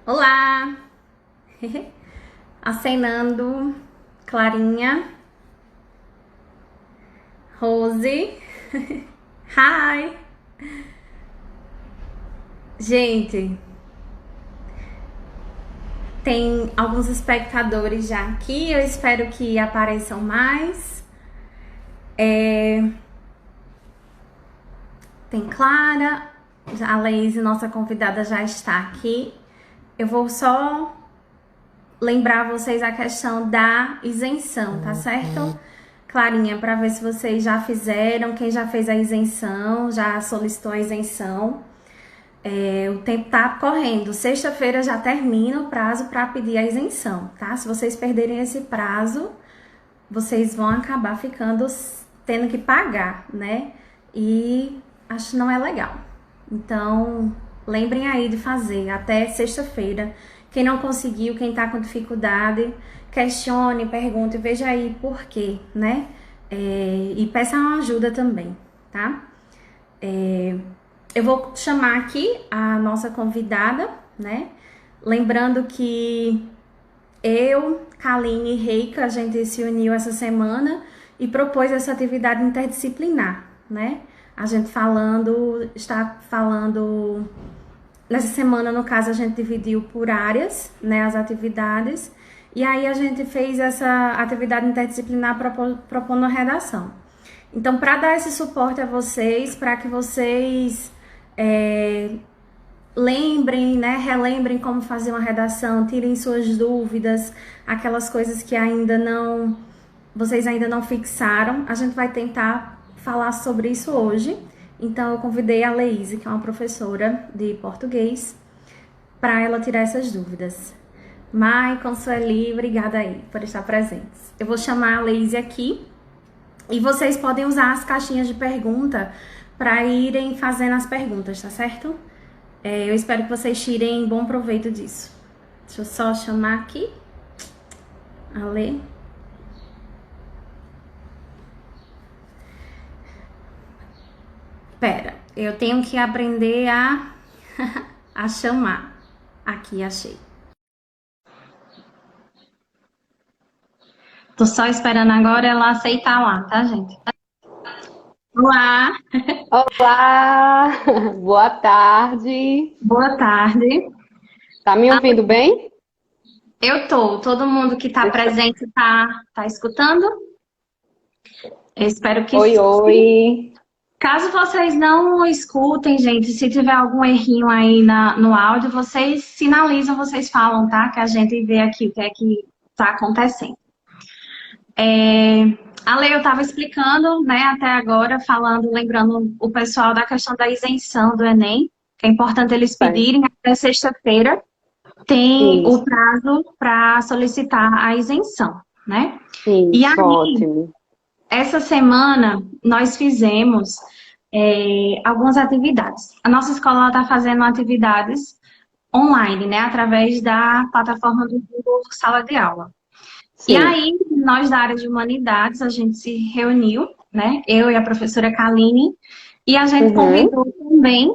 Olá! Acenando, Clarinha, Rose, hi! Gente, tem alguns espectadores já aqui, eu espero que apareçam mais. Tem Clara, a Laís, nossa convidada, já está aqui. Eu vou só lembrar vocês a questão da isenção, tá certo? Clarinha, para ver se vocês já fizeram, quem já fez a isenção, já solicitou a isenção. O tempo tá correndo. Sexta-feira já termina o prazo para pedir a isenção, tá? Se vocês perderem esse prazo, vocês vão acabar ficando tendo que pagar, né? E acho que não é legal. Então, lembrem aí de fazer até sexta-feira. Quem não conseguiu, quem tá com dificuldade, questione, pergunte, veja aí por quê, né? E peça uma ajuda também, tá? Eu vou chamar aqui a nossa convidada, né? Lembrando que eu, Kaline e Reika, a gente se uniu essa semana e propôs essa atividade interdisciplinar, né? A gente está falando, nessa semana, no caso, a gente dividiu por áreas, né, as atividades, e aí a gente fez essa atividade interdisciplinar propondo a redação. Então, para dar esse suporte a vocês, para que vocês lembrem, né, relembrem como fazer uma redação, tirem suas dúvidas, aquelas coisas que vocês ainda não fixaram. A gente vai tentar falar sobre isso hoje. Então eu convidei a Leíse, que é uma professora de português, para ela tirar essas dúvidas. Maicon, Sueli, obrigada aí por estar presentes. Eu vou chamar a Leíse aqui e vocês podem usar as caixinhas de pergunta para irem fazendo as perguntas, tá certo? Eu espero que vocês tirem bom proveito disso. Deixa eu só chamar aqui a Lê. Pera, eu tenho que aprender a chamar. Aqui, achei. Tô só esperando agora ela aceitar lá, tá, gente? Olá, Olá, boa tarde. boa tarde. Tá me ouvindo bem? Eu tô, todo mundo que tá presente tá escutando? Eu espero que Oi, sim. oi. Caso vocês não escutem, gente, se tiver algum errinho aí no áudio, vocês sinalizam, vocês falam, tá? Que a gente vê aqui o que é que tá acontecendo. A Lei, eu estava explicando, né, até agora, lembrando o pessoal da questão da isenção do Enem, que é importante eles Bem, pedirem até sexta-feira, tem o isso, prazo para solicitar a isenção, né? E isso, aí, ótimo. essa semana, nós fizemos algumas atividades. A nossa escola está fazendo atividades online, né, através da plataforma do Google Sala de Aula. E Sim. aí, nós da área de humanidades, a gente se reuniu, né? Eu e a professora Kaline, e a gente Uhum. convidou também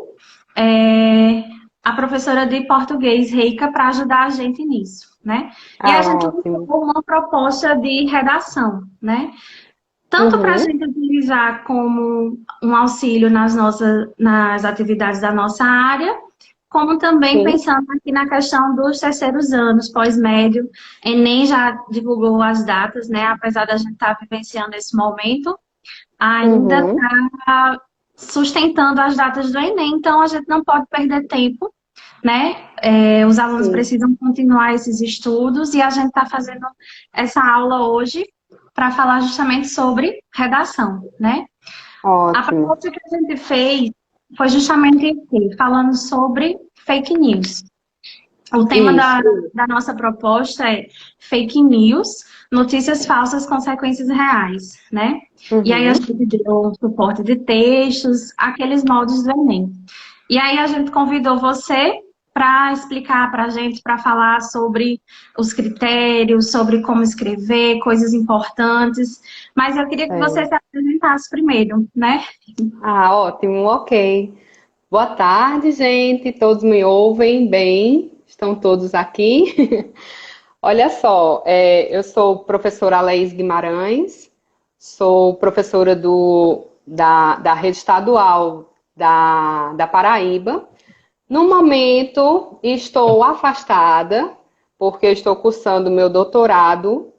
é, a professora de português, Reika, para ajudar a gente nisso, né? E Ah, a gente ótimo. lançou uma proposta de redação, né? Tanto para a Uhum. gente utilizar como um auxílio nas atividades da nossa área, como também Sim. pensando aqui na questão dos terceiros anos, pós-médio. Enem já divulgou as datas, né? Apesar da gente estar vivenciando esse momento, ainda Uhum. está sustentando as datas do Enem, então a gente não pode perder tempo, né? Os alunos Sim. precisam continuar esses estudos e a gente está fazendo essa aula hoje para falar justamente sobre redação, né? A Ótimo. proposta que a gente fez foi justamente falando sobre fake news. O tema Isso. da nossa proposta é fake news, notícias falsas, consequências reais, né? E aí a Uhum. gente deu suporte de textos, aqueles moldes do Enem. E aí a gente convidou você para explicar para a gente, para falar sobre os critérios, sobre como escrever, coisas importantes. Mas eu queria que você É. se apresentasse primeiro, né? Ah, ótimo, ok. Boa tarde, gente. Todos me ouvem bem? Estão todos aqui. Olha só, eu sou professora Aleís Guimarães, sou professora da rede estadual da Paraíba. No momento, estou afastada, porque eu estou cursando meu doutorado.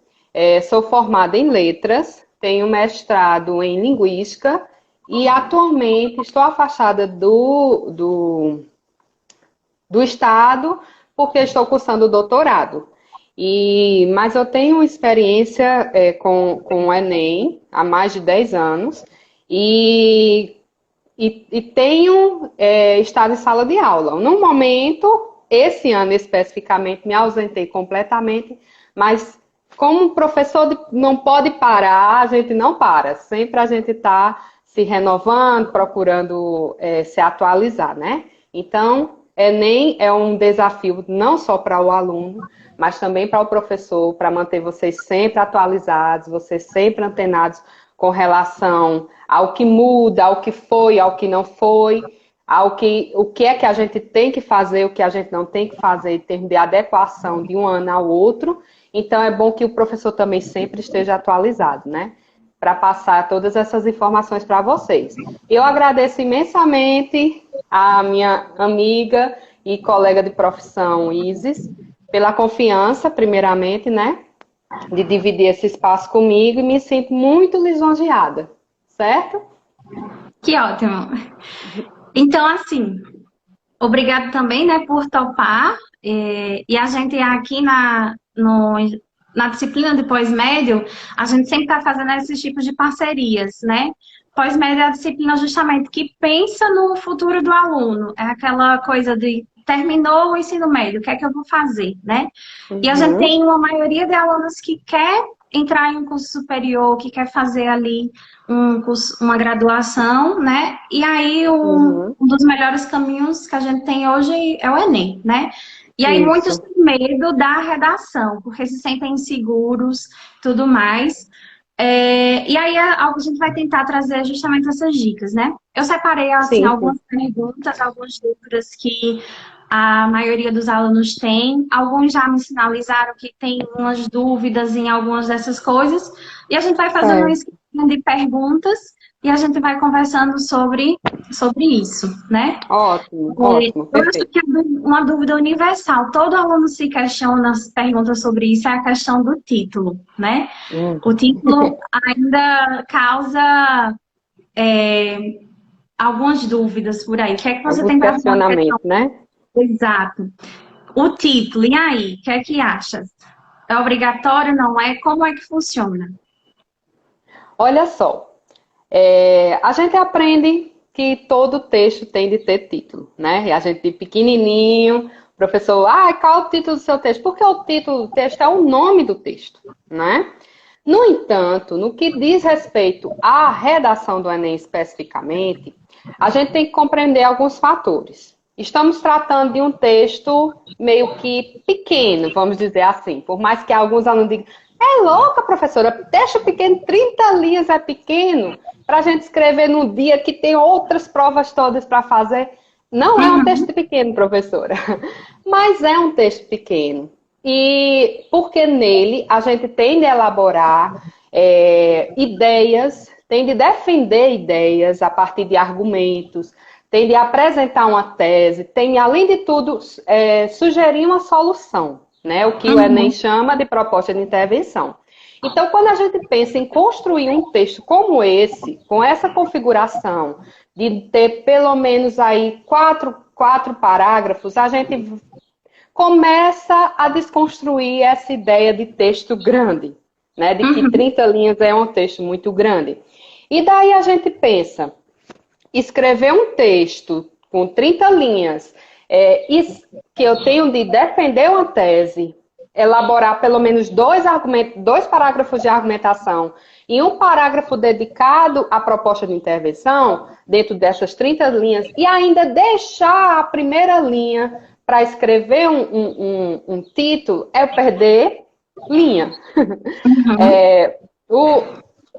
Sou formada em letras, tenho mestrado em linguística e atualmente estou afastada do estado porque estou cursando o doutorado. Mas eu tenho experiência com o Enem há mais de 10 anos e tenho estado em sala de aula. No momento, esse ano especificamente, me ausentei completamente, mas como o professor não pode parar, a gente não para. Sempre a gente está se renovando, procurando se atualizar, né? Então, Enem é um desafio não só para o aluno, mas também para o professor, para manter vocês sempre atualizados, vocês sempre antenados com relação ao que muda, ao que foi, ao que não foi, o que é que a gente tem que fazer, o que a gente não tem que fazer, em termos de adequação de um ano ao outro. Então, é bom que o professor também sempre esteja atualizado, né? Para passar todas essas informações para vocês. Eu agradeço imensamente a minha amiga e colega de profissão, Isis, pela confiança, primeiramente, né? De dividir esse espaço comigo e me sinto muito lisonjeada, certo? Que ótimo. Então, assim, obrigado também, né, por topar. E a gente aqui na disciplina de pós-médio, a gente sempre está fazendo esses tipos de parcerias, né? Pós-médio é a disciplina justamente que pensa no futuro do aluno. É aquela coisa de terminou o ensino médio, o que é que eu vou fazer, né? E a gente tem uma maioria de alunos que quer entrar em um curso superior, que quer fazer ali um curso, uma graduação, né? E aí um dos melhores caminhos que a gente tem hoje é o Enem, né? E aí muitos têm medo da redação, porque se sentem inseguros, tudo mais. E aí a gente vai tentar trazer justamente essas dicas, né? Eu separei assim, algumas perguntas, algumas dúvidas que a maioria dos alunos tem. Alguns já me sinalizaram que tem umas dúvidas em algumas dessas coisas. E a gente vai fazendo um esquema de perguntas e a gente vai conversando sobre isso, né? Ótimo, ótimo, Eu acho que é uma dúvida universal. Todo aluno se questiona, se pergunta sobre isso, é a questão do título, né? O título ainda causa algumas dúvidas por aí. O que é que você tem para falar? Né? Exato. O título, e aí? O que é que achas? É obrigatório, não é? Como é que funciona? Olha só, a gente aprende que todo texto tem de ter título, né? E a gente de pequenininho, o professor, qual é o título do seu texto? Porque o título do texto é o nome do texto, né? No entanto, no que diz respeito à redação do Enem especificamente, a gente tem que compreender alguns fatores. Estamos tratando de um texto meio que pequeno, vamos dizer assim, por mais que alguns alunos digam, é louca, professora, texto pequeno, 30 linhas é pequeno, para a gente escrever no dia que tem outras provas todas para fazer. Não é um texto pequeno, professora, mas é um texto pequeno. E porque nele a gente tem de elaborar ideias, tem de defender ideias a partir de argumentos, tem de apresentar uma tese, tem, além de tudo, sugerir uma solução, né? O que o Enem chama de proposta de intervenção. Então, quando a gente pensa em construir um texto como esse, com essa configuração, de ter pelo menos aí quatro parágrafos, a gente começa a desconstruir essa ideia de texto grande, né? De que 30 linhas é um texto muito grande. E daí a gente pensa, escrever um texto com 30 linhas, que eu tenho de defender uma tese, elaborar pelo menos dois parágrafos de argumentação e um parágrafo dedicado à proposta de intervenção, dentro dessas 30 linhas, e ainda deixar a primeira linha para escrever um título, é perder linha.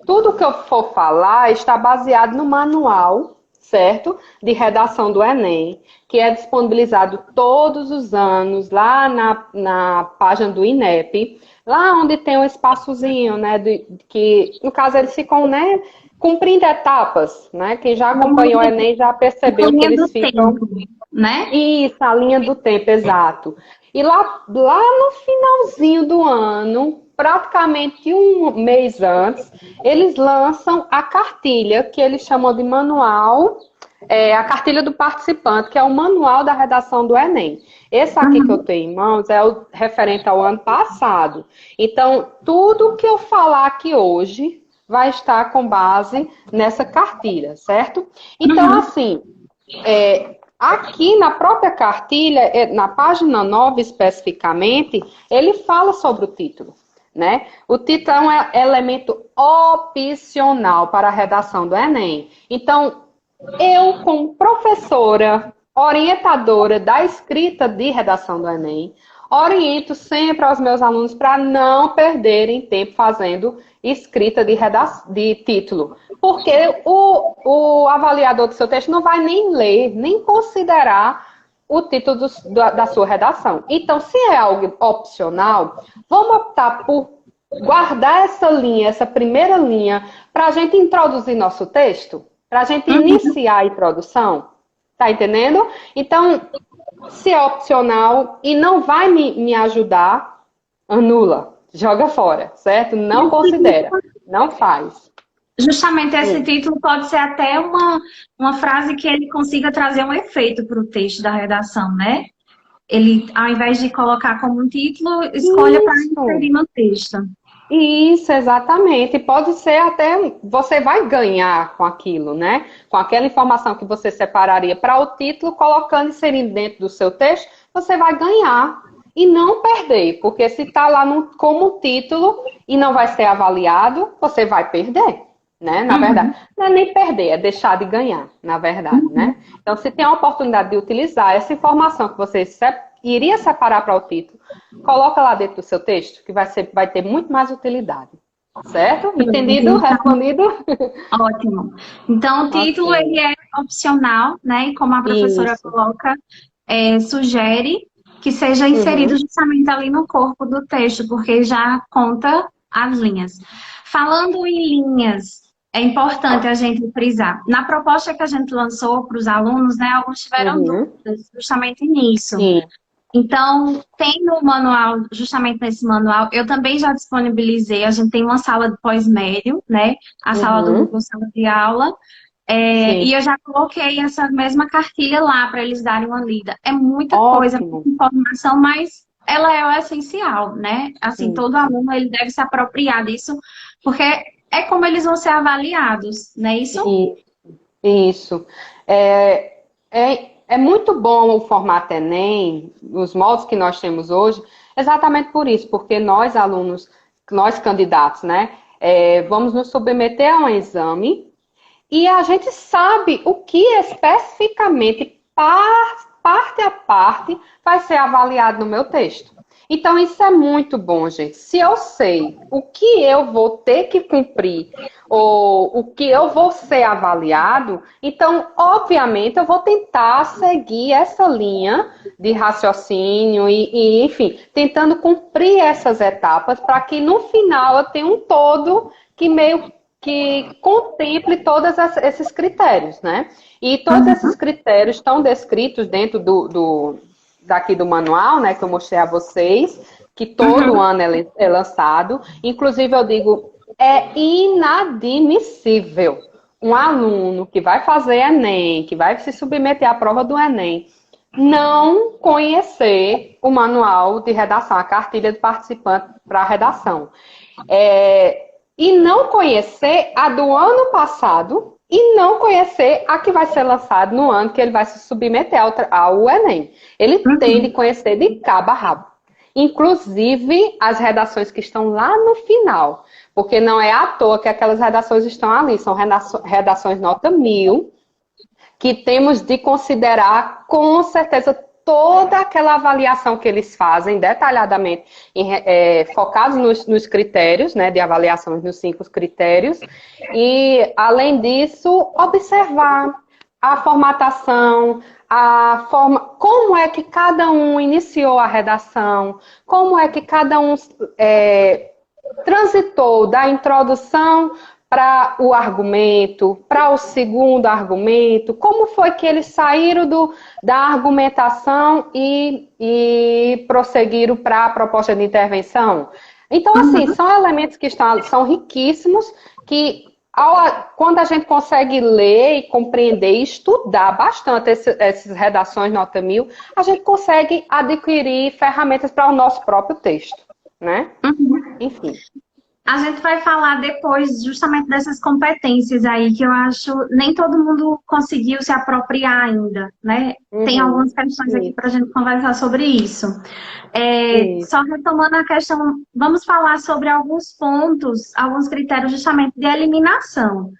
Tudo que eu for falar está baseado no manual certo? De redação do Enem, que é disponibilizado todos os anos lá na página do INEP, lá onde tem um espaçozinho, né? Que, no caso, eles ficam, né? Cumprindo etapas, né? Quem já acompanhou o Enem já percebeu que eles ficam... Tempo, né? Isso, a linha do tempo, exato. E lá no finalzinho do ano, praticamente um mês antes, eles lançam a cartilha, que eles chamam de manual, a cartilha do participante, que é o manual da redação do Enem. Esse aqui que eu tenho em mãos é o referente ao ano passado. Então, tudo que eu falar aqui hoje vai estar com base nessa cartilha, certo? Então, assim, aqui na própria cartilha, na página 9 especificamente, ele fala sobre o título, né? O título é um elemento opcional para a redação do Enem. Então, eu, como professora, orientadora da escrita de redação do Enem, oriento sempre aos meus alunos para não perderem tempo fazendo escrita de título. Porque o avaliador do seu texto não vai nem ler, nem considerar o título da sua redação. Então, se é algo opcional, vamos optar por guardar essa linha, essa primeira linha, para a gente introduzir nosso texto, para a gente iniciar a introdução. Tá entendendo? Então, se é opcional e não vai me ajudar, anula, joga fora, certo? Não considera, não faz. Justamente esse título pode ser até uma frase que ele consiga trazer um efeito para o texto da redação, né? Ele, ao invés de colocar como um título, escolha para inserir no texto. Isso, exatamente. Pode ser até, você vai ganhar com aquilo, né? Com aquela informação que você separaria para o título, colocando e inserindo dentro do seu texto, você vai ganhar e não perder, porque se está lá como título e não vai ser avaliado, você vai perder, né? Na verdade, não é nem perder, é deixar de ganhar, na verdade, né? Então, se tem a oportunidade de utilizar essa informação que você iria separar para o título, coloca lá dentro do seu texto, que vai ter muito mais utilidade. Certo? Entendido? Respondido? Ótimo. Então, o título ele é opcional, né? E como a professora coloca, sugere que seja inserido justamente ali no corpo do texto, porque já conta as linhas. Falando em linhas, é importante a gente frisar. Na proposta que a gente lançou para os alunos, né? Alguns tiveram dúvidas justamente nisso. Sim. Então, tem no manual, justamente nesse manual, eu também já disponibilizei, a gente tem uma sala de pós-médio, né? A sala do Google Sala de Aula. E eu já coloquei essa mesma cartilha lá para eles darem uma lida. É muita coisa, muita informação, mas ela é o essencial, né? Assim, todo aluno ele deve se apropriar disso, porque é como eles vão ser avaliados, não é isso? Isso. É muito bom o formato Enem, os moldes que nós temos hoje, exatamente por isso, porque nós, alunos, nós candidatos, né, vamos nos submeter a um exame e a gente sabe o que especificamente, parte a parte, vai ser avaliado no meu texto. Então, isso é muito bom, gente. Se eu sei o que eu vou ter que cumprir, ou o que eu vou ser avaliado, então, obviamente, eu vou tentar seguir essa linha de raciocínio e enfim, tentando cumprir essas etapas para que no final eu tenha um todo que meio que contemple todos esses critérios, né? E todos esses critérios estão descritos dentro daqui do manual, né, que eu mostrei a vocês, que todo ano é lançado. Inclusive, eu digo, é inadmissível um aluno que vai fazer Enem, que vai se submeter à prova do Enem, não conhecer o manual de redação, a cartilha do participante para a redação. E não conhecer a do ano passado e não conhecer a que vai ser lançada no ano que ele vai se submeter ao Enem. Ele tem de conhecer de cabo a rabo. Inclusive as redações que estão lá no final. Porque não é à toa que aquelas redações estão ali. São redações nota 1000, que temos de considerar com certeza toda aquela avaliação que eles fazem detalhadamente, focados nos critérios, né, de avaliação, nos 5 critérios, e, além disso, observar a formatação, a forma, como é que cada um iniciou a redação, como é que cada um transitou da introdução para o argumento, para o segundo argumento, como foi que eles saíram da argumentação e prosseguiram para a proposta de intervenção. Então, assim, são elementos que são riquíssimos, que quando a gente consegue ler e compreender e estudar bastante essas redações nota 1000, a gente consegue adquirir ferramentas para o nosso próprio texto, né? Enfim. A gente vai falar depois justamente dessas competências aí, que eu acho nem todo mundo conseguiu se apropriar ainda, né? Tem algumas questões aqui para a gente conversar sobre isso. Só retomando a questão, vamos falar sobre alguns pontos, alguns critérios justamente de eliminação,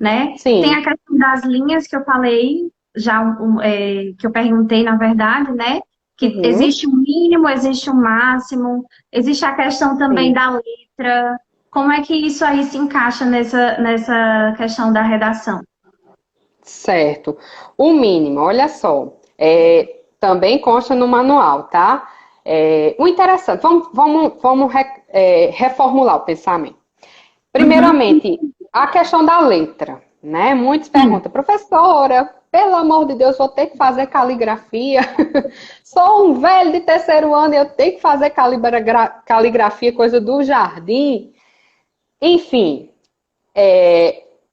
né? Sim. Tem a questão das linhas que eu falei, que eu perguntei, na verdade, né? Que existe um mínimo, existe um máximo, existe a questão também da letra. Como é que isso aí se encaixa nessa questão da redação? Certo. O mínimo, olha só, também consta no manual, tá? O interessante, vamos reformular o pensamento. Primeiramente, a questão da letra, né? Muitos perguntam, professora, pelo amor de Deus, vou ter que fazer caligrafia. Sou um velho de terceiro ano e eu tenho que fazer caligrafia, coisa do jardim. Enfim,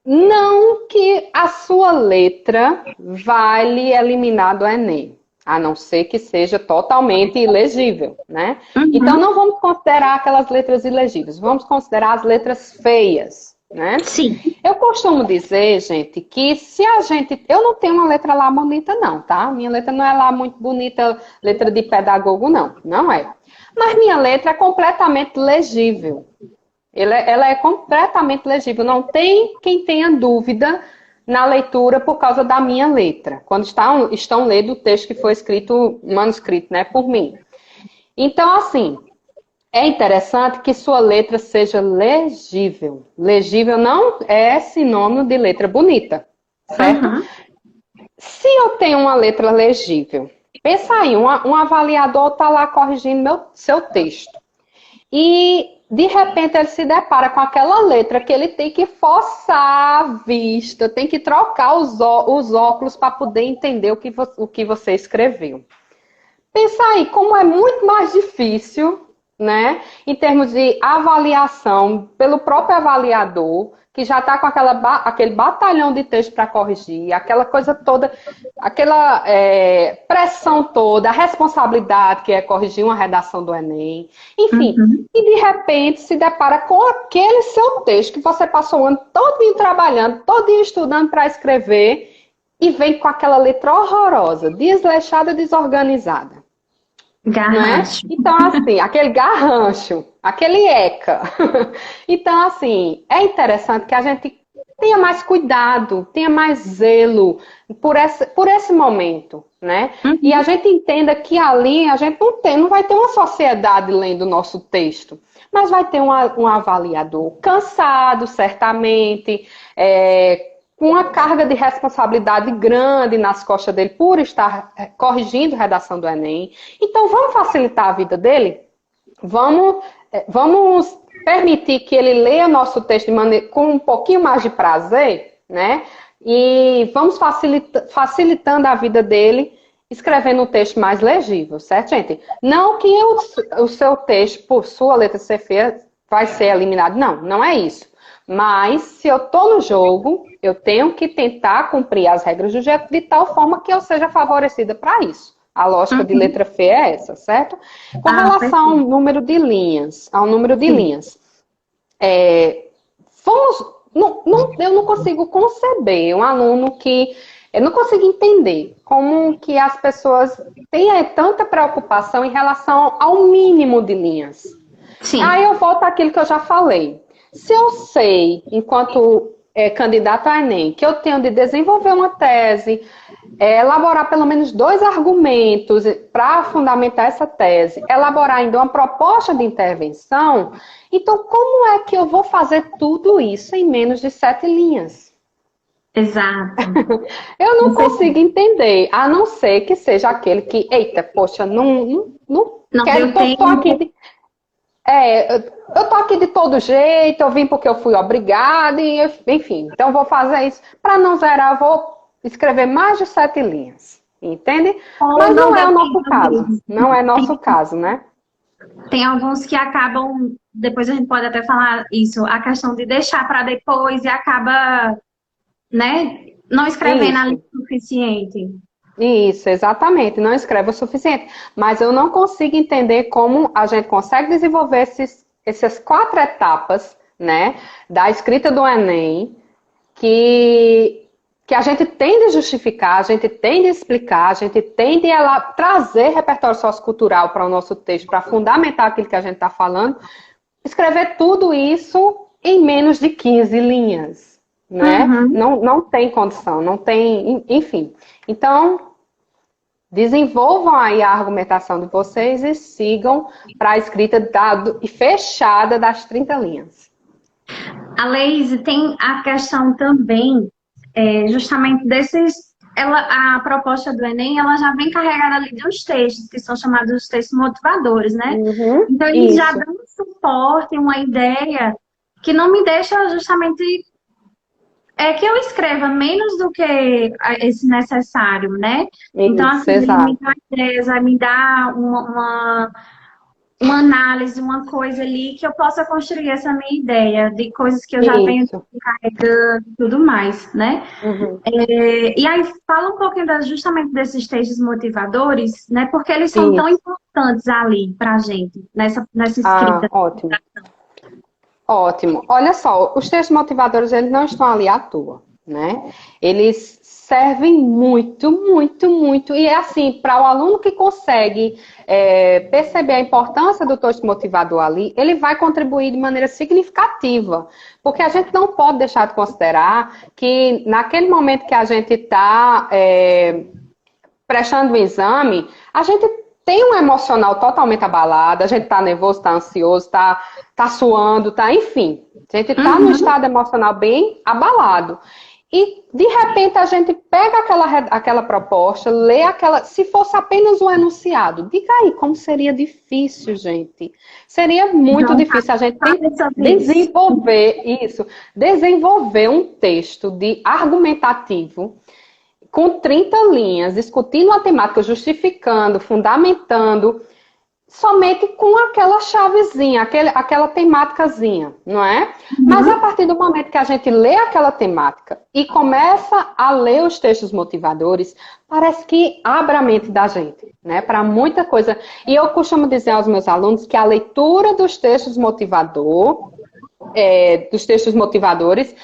não que a sua letra vai lhe eliminar do Enem, a não ser que seja totalmente ilegível, né? Então, não vamos considerar aquelas letras ilegíveis, vamos considerar as letras feias, né? Sim. Eu costumo dizer, gente, que se a gente... Eu não tenho uma letra lá bonita, não, tá? Minha letra não é lá muito bonita, letra de pedagogo, não. Não é. Mas minha letra é completamente legível. Ela é completamente legível. Não tem quem tenha dúvida na leitura por causa da minha letra. Quando estão lendo o texto que foi escrito, manuscrito, né, por mim. Então, assim, é interessante que sua letra seja legível. Legível não é sinônimo de letra bonita, certo? Se eu tenho uma letra legível, pensa aí, um avaliador está lá corrigindo seu texto. E, de repente, ele se depara com aquela letra que ele tem que forçar a vista, tem que trocar os óculos para poder entender o que você escreveu. Pensa aí, como é muito mais difícil, né, em termos de avaliação pelo próprio avaliador, que já está com aquele batalhão de texto para corrigir, aquela coisa toda, aquela pressão toda, a responsabilidade que é corrigir uma redação do Enem, enfim, e de repente se depara com aquele seu texto que você passou o ano todinho trabalhando, todinho estudando para escrever, e vem com aquela letra horrorosa, desleixada, desorganizada. Garrancho. Né? Então, assim, aquele garrancho, aquele eca. Então, assim, é interessante que a gente tenha mais cuidado, tenha mais zelo por esse momento, né? E a gente entenda que ali a gente não vai ter uma sociedade lendo o nosso texto, mas vai ter um avaliador cansado, certamente, com uma carga de responsabilidade grande nas costas dele por estar corrigindo a redação do Enem. Então, vamos facilitar a vida dele? Vamos permitir que ele leia nosso texto com um pouquinho mais de prazer, né? E vamos facilitando a vida dele, escrevendo um texto mais legível, certo, gente? Não que o seu texto, por sua letra ser feia, vai ser eliminado. Não é isso. Mas, se eu estou no jogo, eu tenho que tentar cumprir as regras do jogo de tal forma que eu seja favorecida para isso. A lógica de letra feia é essa, certo? Com relação ao número de linhas, eu não consigo conceber um aluno que... Eu não consigo entender como que as pessoas têm tanta preocupação em relação ao mínimo de linhas. Sim. Aí eu volto àquilo que eu já falei. Se eu sei, enquanto candidato a Enem, que eu tenho de desenvolver uma tese, elaborar pelo menos 2 argumentos para fundamentar essa tese, elaborar ainda uma proposta de intervenção, então como é que eu vou fazer tudo isso em menos de 7 linhas? Exato. Eu não Com consigo certeza. entender, a não ser que seja aquele que, eita, poxa, não Não quero, deu tô aqui, tempo. eu tô aqui de todo jeito, eu vim porque eu fui obrigada, enfim, então vou fazer isso. Para não zerar, eu vou escrever mais de 7 linhas, entende? Ou Mas não não é deu o nosso tempo caso, mesmo. não é Tem, nosso caso, né? tem alguns que acabam, depois a gente pode até falar isso, a questão de deixar para depois e acaba, né, não escrevendo ali Isso. o suficiente. Isso, exatamente. Não escreve o suficiente. Mas eu não consigo entender como a gente consegue desenvolver essas 4 etapas, né, da escrita do Enem, que, que a gente tem de justificar, a gente tem de explicar, a gente tem de trazer repertório sociocultural para o nosso texto, para fundamentar aquilo que a gente está falando, escrever tudo isso em menos de 15 linhas, né? Uhum. Não tem condição, não tem, enfim. Então, desenvolvam aí a argumentação de vocês e sigam para a escrita e fechada das 30 linhas. A Laís tem a questão também, justamente desses. Ela, a proposta do Enem, ela já vem carregada ali de uns textos, que são chamados os textos motivadores, né? Uhum, Então, eles já isso, dão um suporte, uma ideia, que não me deixa justamente. É que eu escreva menos do que esse necessário, né? Então, isso, assim, ele me exato. dá ideias, vai me dar uma análise, uma coisa ali que eu possa construir essa minha ideia de coisas que eu já venho Isso. carregando e tudo mais, né? Uhum, E aí fala um pouquinho justamente desses textos motivadores, né? Porque eles são tão isso. importantes ali pra gente, nessa Ah, escrita. ótimo. Ótimo. Olha só, os textos motivadores, eles não estão ali à toa, né? Eles servem muito, muito, muito. E é assim, para o aluno que consegue perceber a importância do texto motivador ali, ele vai contribuir de maneira significativa. Porque a gente não pode deixar de considerar que naquele momento que a gente está prestando o exame, a gente tem um emocional totalmente abalado, a gente tá nervoso, tá ansioso, tá suando, enfim. A gente tá num Uhum. estado emocional bem abalado. E, de repente, a gente pega aquela proposta, lê aquela. Se fosse apenas um enunciado, diga aí como seria difícil, gente. Seria muito Então, difícil a gente fale sobre isso. desenvolver isso, desenvolver um texto de argumentativo com 30 linhas, discutindo a temática, justificando, fundamentando, somente com aquela chavezinha, aquela temáticazinha, não é? Mas a Uhum. partir do momento que a gente lê aquela temática e começa a ler os textos motivadores, parece que abre a mente da gente, né? Para muita coisa. E eu costumo dizer aos meus alunos que a leitura dos textos motivadores,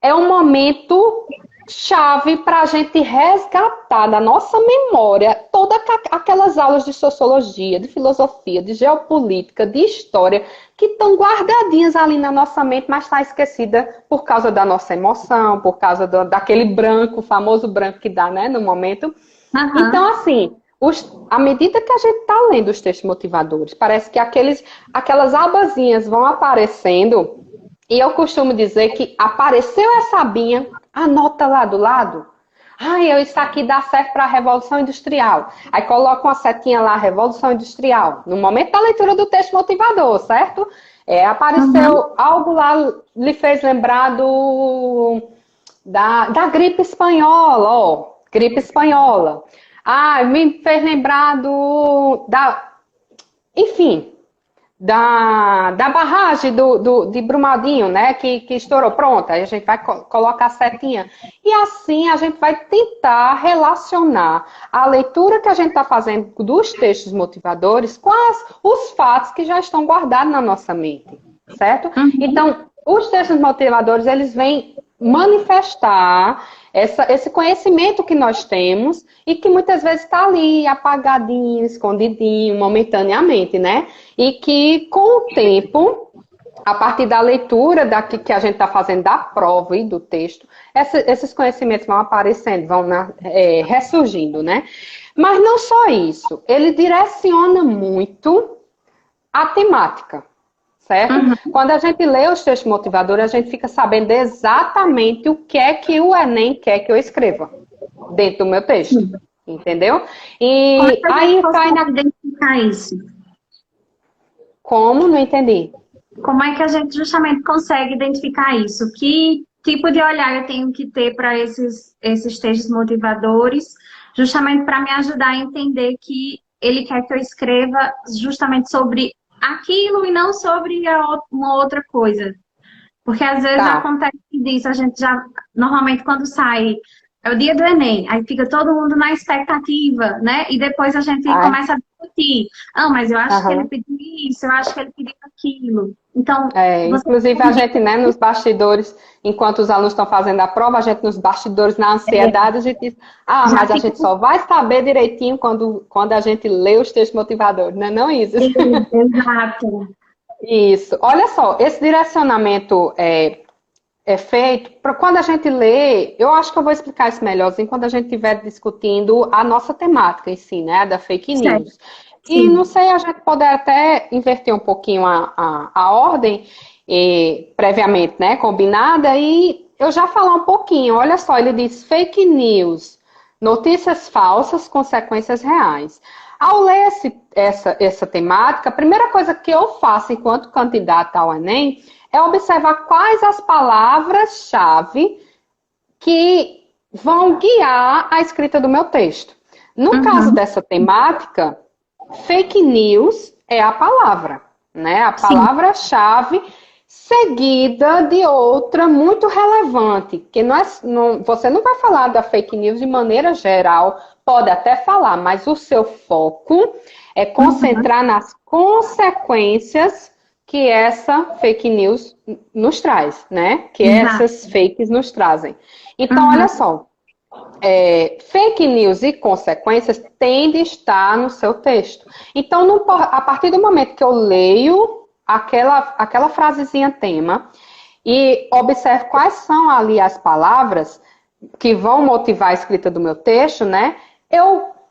é um momento chave para a gente resgatar da nossa memória todas aquelas aulas de sociologia, de filosofia, de geopolítica, de história, que estão guardadinhas ali na nossa mente, mas está esquecida por causa da nossa emoção, por causa daquele branco, o famoso branco que dá, né, no momento. Então, Aham. assim, à medida que a gente está lendo os textos motivadores, parece que aquelas abazinhas vão aparecendo e eu costumo dizer que apareceu essa abinha, anota lá do lado. Isso aqui dá certo para a Revolução Industrial. Aí coloca uma setinha lá, Revolução Industrial. No momento da leitura do texto motivador, certo? Uhum. Apareceu algo lá, lhe fez lembrar da gripe espanhola, ó. Gripe espanhola. Me fez lembrar enfim, da barragem de Brumadinho, né, que estourou. Pronto, aí a gente vai colocar a setinha. E assim a gente vai tentar relacionar a leitura que a gente está fazendo dos textos motivadores com os fatos que já estão guardados na nossa mente, certo? Uhum. Então, os textos motivadores, eles vêm manifestar esse conhecimento que nós temos e que muitas vezes está ali apagadinho, escondidinho, momentaneamente, né? E que com o tempo, a partir da leitura que a gente está fazendo da prova e do texto, esses conhecimentos vão aparecendo, vão ressurgindo, né? Mas não só isso, ele direciona muito a temática, certo? Quando a gente lê os textos motivadores, a gente fica sabendo exatamente o que é que o Enem quer que eu escreva dentro do meu texto, entendeu? Como é E que a gente aí cai consegue na... identificar isso? Como? Não entendi. Como é que a gente justamente consegue identificar isso? Que tipo de olhar eu tenho que ter para esses textos motivadores, justamente para me ajudar a entender que ele quer que eu escreva justamente sobre aquilo e não sobre uma outra coisa. Porque às vezes Tá. acontece disso, a gente já, normalmente quando sai, é o dia do Enem, aí fica todo mundo na expectativa, né? E depois a gente Ai, começa a discutir. Ah, mas eu acho que ele aham. pediu isso, eu acho que ele pediu aquilo. Então, É, você inclusive a gente, né, nos bastidores, enquanto os alunos estão fazendo a prova, a gente nos bastidores, na ansiedade, a gente diz, ah, já mas a fica. gente só vai saber direitinho quando a gente lê os textos motivadores, não é não, Isis? Exato. Isso. Olha só, esse direcionamento é feito para quando a gente lê, eu acho que eu vou explicar isso melhorzinho quando a gente estiver discutindo a nossa temática em si, né, da fake Certo. news. E não Sim. sei, a gente pode até inverter um pouquinho a ordem previamente, né, combinada, e eu já falar um pouquinho. Olha só, ele diz fake news, notícias falsas, consequências reais. Ao ler essa temática, a primeira coisa que eu faço enquanto candidata ao Enem é observar quais as palavras-chave que vão guiar a escrita do meu texto. No caso Uhum. dessa temática, fake news é a palavra, né? A Sim. palavra-chave seguida de outra muito relevante, que você não vai falar da fake news de maneira geral, pode até falar, mas o seu foco é Uhum. concentrar nas consequências que essa fake news nos traz, né? Que Exato. essas fakes nos trazem. Então, olha Uhum. só, fake news e consequências têm de estar no seu texto. Então, a partir do momento que eu leio aquela frasezinha tema e observo quais são ali as palavras que vão motivar a escrita do meu texto, né?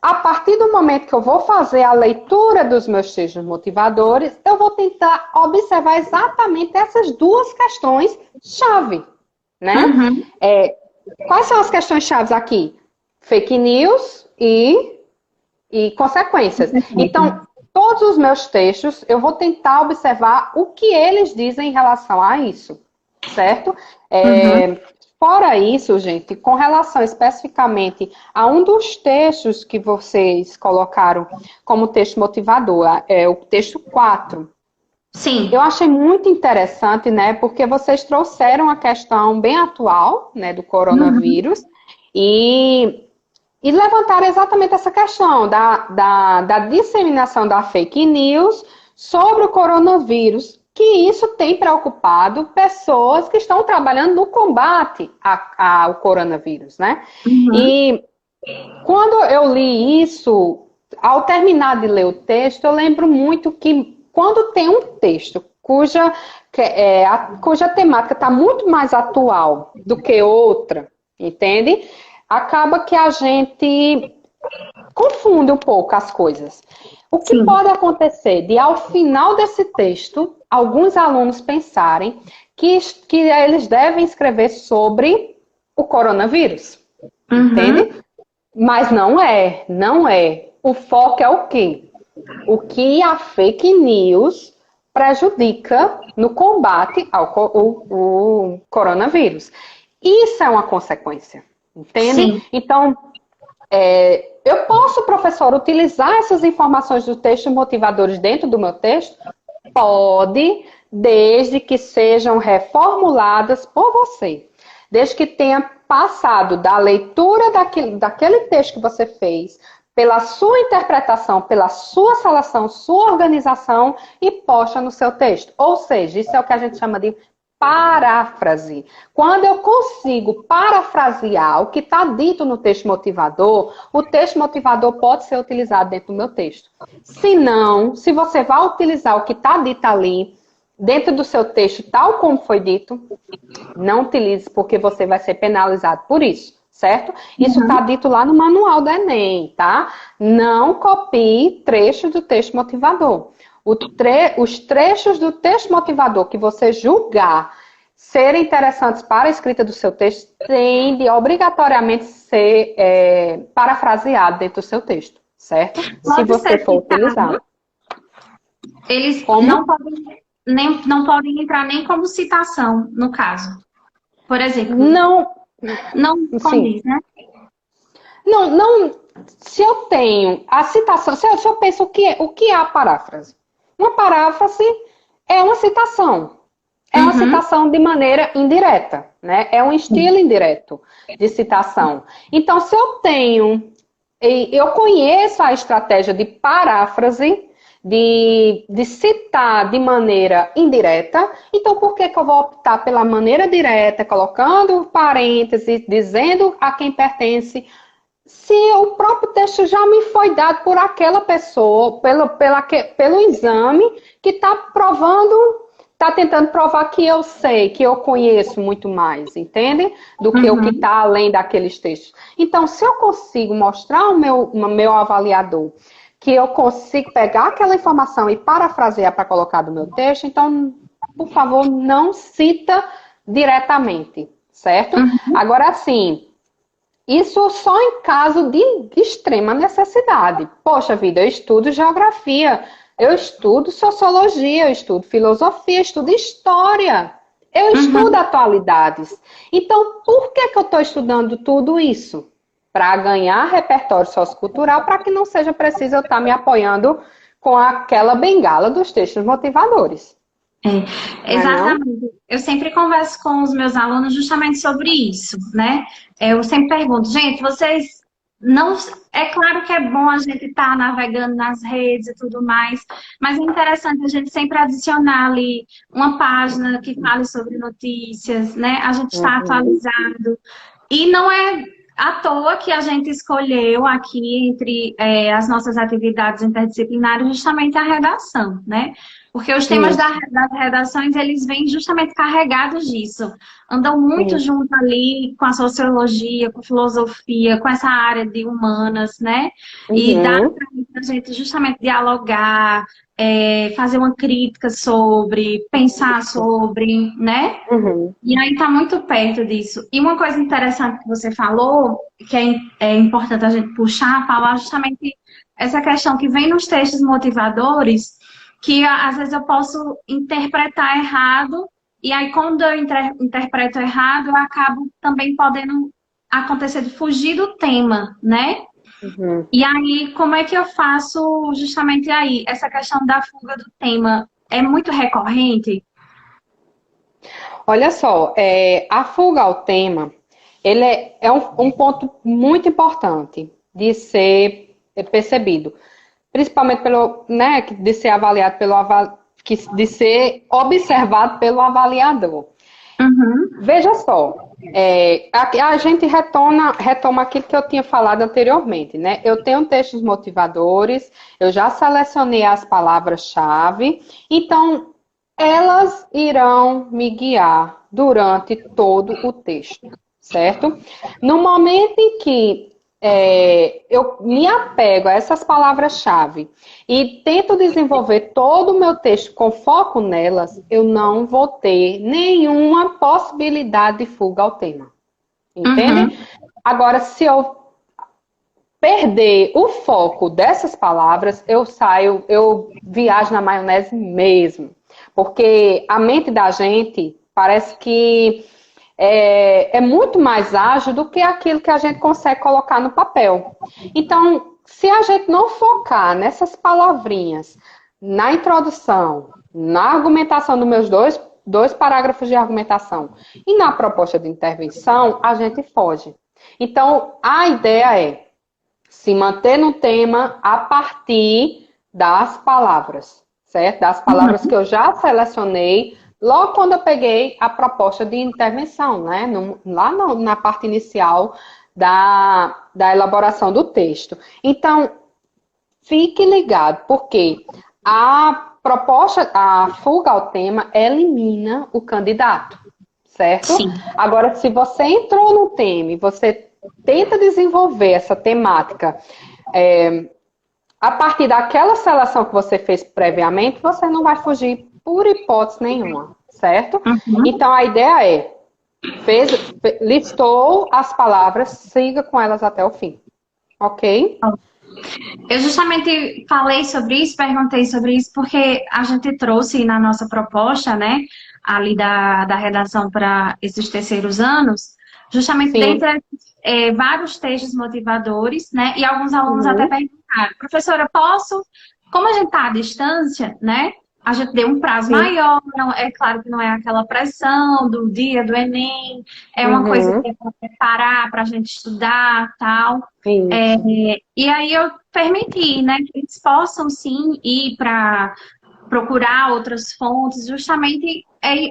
A partir do momento que eu vou fazer a leitura dos meus textos motivadores, eu vou tentar observar exatamente essas duas questões chave, né? Uhum. Quais são as questões chaves aqui? Fake news e consequências. Então, todos os meus textos, eu vou tentar observar o que eles dizem em relação a isso, certo? Uhum. Fora isso, gente, com relação especificamente a um dos textos que vocês colocaram como texto motivador, é o texto 4. Eu Sim. achei muito interessante, né, porque vocês trouxeram a questão bem atual, né, do Uhum. coronavírus e levantaram exatamente essa questão da disseminação da fake news sobre o coronavírus, que isso tem preocupado pessoas que estão trabalhando no combate ao coronavírus, né? Uhum. E quando eu li isso, ao terminar de ler o texto, eu lembro muito que quando tem um texto cuja temática está muito mais atual do que outra, entende? Acaba que a gente confunde um pouco as coisas. O que Sim. pode acontecer de, ao final desse texto, alguns alunos pensarem que eles devem escrever sobre o coronavírus, Uhum. entende? Mas não é. O foco é o quê? O que a fake news prejudica no combate ao coronavírus. Isso é uma consequência, entende? Sim. Então, eu posso, professor, utilizar essas informações do texto motivadores dentro do meu texto? Pode, desde que sejam reformuladas por você. Desde que tenha passado da leitura daquele texto que você fez, pela sua interpretação, pela sua seleção, sua organização e posta no seu texto. Ou seja, isso é o que a gente chama de paráfrase. Quando eu consigo parafrasear o que está dito no texto motivador, o texto motivador pode ser utilizado dentro do meu texto. Se não, se você vai utilizar o que está dito ali, dentro do seu texto, tal como foi dito, não utilize, porque você vai ser penalizado por isso, certo? Isso está dito lá no manual do Enem, tá? Não copie trechos do texto motivador. Os trechos do texto motivador que você julgar serem interessantes para a escrita do seu texto têm de obrigatoriamente ser parafraseado dentro do seu texto, certo? Se Pode você ser for utilizar. citado. Eles Como? não podem entrar nem como citação, no caso. Por exemplo, Não, não sim. condiz, né? Não, se eu tenho a citação, se eu penso o que é a paráfrase? Uma paráfrase é uma citação. É uma citação de maneira indireta, né? É um estilo indireto de citação. Então, se eu conheço a estratégia de paráfrase, de citar de maneira indireta, então por que eu vou optar pela maneira direta, colocando parênteses, dizendo a quem pertence, se o próprio texto já me foi dado por aquela pessoa, pelo exame, que está tentando provar que eu sei, que eu conheço muito mais, entende? Do que o que está além daqueles textos. Então, se eu consigo mostrar ao meu avaliador que eu consigo pegar aquela informação e parafrasear para colocar no meu texto, então, por favor, não cita diretamente, certo? Agora, sim, isso só em caso de extrema necessidade. Poxa vida, eu estudo geografia, eu estudo sociologia, eu estudo filosofia, eu estudo história, eu estudo atualidades. Então, por que eu estou estudando tudo isso? Para ganhar repertório sociocultural, para que não seja preciso eu estar me apoiando com aquela bengala dos textos motivadores. Exatamente. Eu sempre converso com os meus alunos justamente sobre isso, né? Eu sempre pergunto, gente, vocês não. É claro que é bom a gente estar navegando nas redes e tudo mais, mas é interessante a gente sempre adicionar ali uma página que fale sobre notícias, né? A gente está atualizado. E não é à toa que a gente escolheu aqui entre as nossas atividades interdisciplinares justamente a redação, né? Porque os temas das redações, eles vêm justamente carregados disso. Andam muito junto ali com a sociologia, com filosofia, com essa área de humanas, né? E dá para a gente justamente dialogar, fazer uma crítica sobre, pensar sobre, né? E aí está muito perto disso. E uma coisa interessante que você falou, que é importante a gente puxar, falar justamente essa questão que vem nos textos motivadores, que às vezes eu posso interpretar errado, e aí quando eu interpreto errado, eu acabo também podendo acontecer de fugir do tema, né? E aí, como é que eu faço justamente aí? Essa questão da fuga do tema é muito recorrente? Olha só, a fuga ao tema, ele é um ponto muito importante de ser percebido, principalmente né, de ser avaliado de ser observado pelo avaliador. Veja só, a gente retoma aquilo que eu tinha falado anteriormente, né? Eu tenho textos motivadores, eu já selecionei as palavras-chave, então elas irão me guiar durante todo o texto, certo? No momento em que eu me apego a essas palavras-chave e tento desenvolver todo o meu texto com foco nelas, eu não vou ter nenhuma possibilidade de fuga ao tema. Entende? Agora, se eu perder o foco dessas palavras, eu viajo na maionese mesmo. Porque a mente da gente parece que é muito mais ágil do que aquilo que a gente consegue colocar no papel. Então, se a gente não focar nessas palavrinhas, na introdução, na argumentação dos meus dois parágrafos de argumentação e na proposta de intervenção, a gente foge. Então, a ideia é se manter no tema a partir das palavras, certo? Das palavras que eu já selecionei logo quando eu peguei a proposta de intervenção, né? Lá na parte inicial da elaboração do texto. Então, fique ligado, porque a fuga ao tema elimina o candidato, certo? Sim. Agora, se você entrou no tema e você tenta desenvolver essa temática a partir daquela seleção que você fez previamente, você não vai fugir por hipótese nenhuma, certo? Então, a ideia é, listou as palavras, siga com elas até o fim, ok? Eu justamente falei sobre isso, perguntei sobre isso, porque a gente trouxe na nossa proposta, né, ali da redação para esses terceiros anos, justamente Sim. dentre vários textos motivadores, né, e alguns alunos até perguntaram, professora, posso, como a gente está à distância, né, a gente deu um prazo maior, não, é claro que não é aquela pressão do dia do Enem, é uma coisa que é para preparar, para a gente estudar, tal. E aí eu permiti, né, que eles possam sim ir para procurar outras fontes, justamente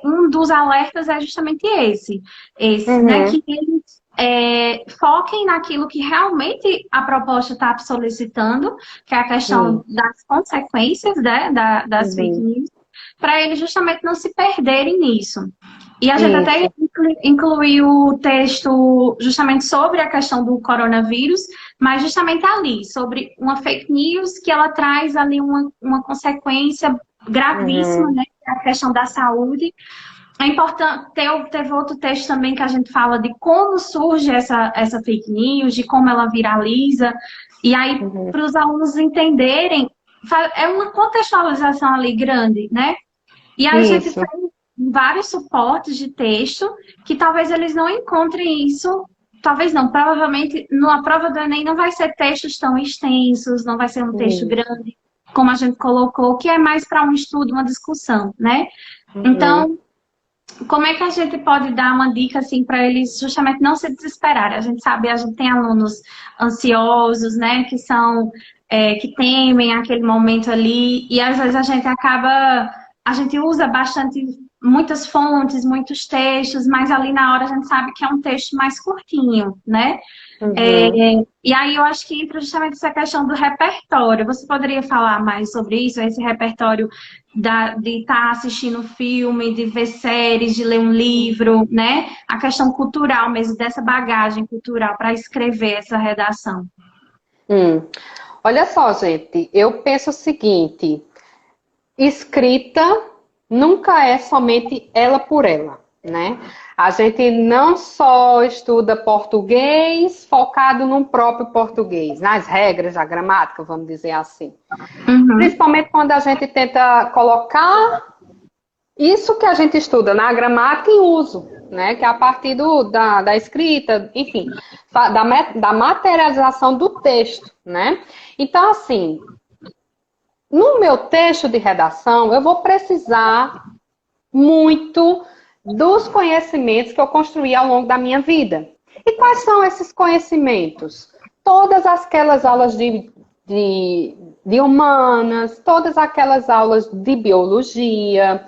um dos alertas é justamente esse, né, que eles foquem naquilo que realmente a proposta está solicitando, que é a questão das consequências, né, das fake news, para eles justamente não se perderem nisso. E a gente até incluiu o texto justamente sobre a questão do coronavírus, mas justamente ali, sobre uma fake news que ela traz ali uma consequência gravíssima, né, que é a questão da saúde. É importante, teve outro texto também que a gente fala de como surge essa fake news, de como ela viraliza, e aí para os alunos entenderem, é uma contextualização ali grande, né? E aí a gente fez vários suportes de texto que talvez eles não encontrem isso, talvez não, provavelmente na prova do Enem não vai ser textos tão extensos, não vai ser um texto grande, como a gente colocou, que é mais para um estudo, uma discussão, né? Então, como é que a gente pode dar uma dica assim para eles justamente não se desesperarem? A gente sabe, a gente tem alunos ansiosos, né, que são que temem aquele momento ali e às vezes a gente usa bastante muitas fontes, muitos textos, mas ali na hora a gente sabe que é um texto mais curtinho, né? E aí eu acho que entra justamente essa questão do repertório. Você poderia falar mais sobre isso? Esse repertório de estar assistindo filme, de ver séries, de ler um livro, né? A questão cultural mesmo, dessa bagagem cultural para escrever essa redação. Olha só, gente, eu penso o seguinte, escrita nunca é somente ela por ela, né? A gente não só estuda português focado no próprio português, nas regras da gramática, vamos dizer assim. Principalmente quando a gente tenta colocar isso que a gente estuda na gramática em uso, né? Que é a partir da escrita, enfim, da materialização do texto, né? Então, assim, no meu texto de redação, eu vou precisar muito dos conhecimentos que eu construí ao longo da minha vida. E quais são esses conhecimentos? Todas aquelas aulas de humanas, todas aquelas aulas de biologia,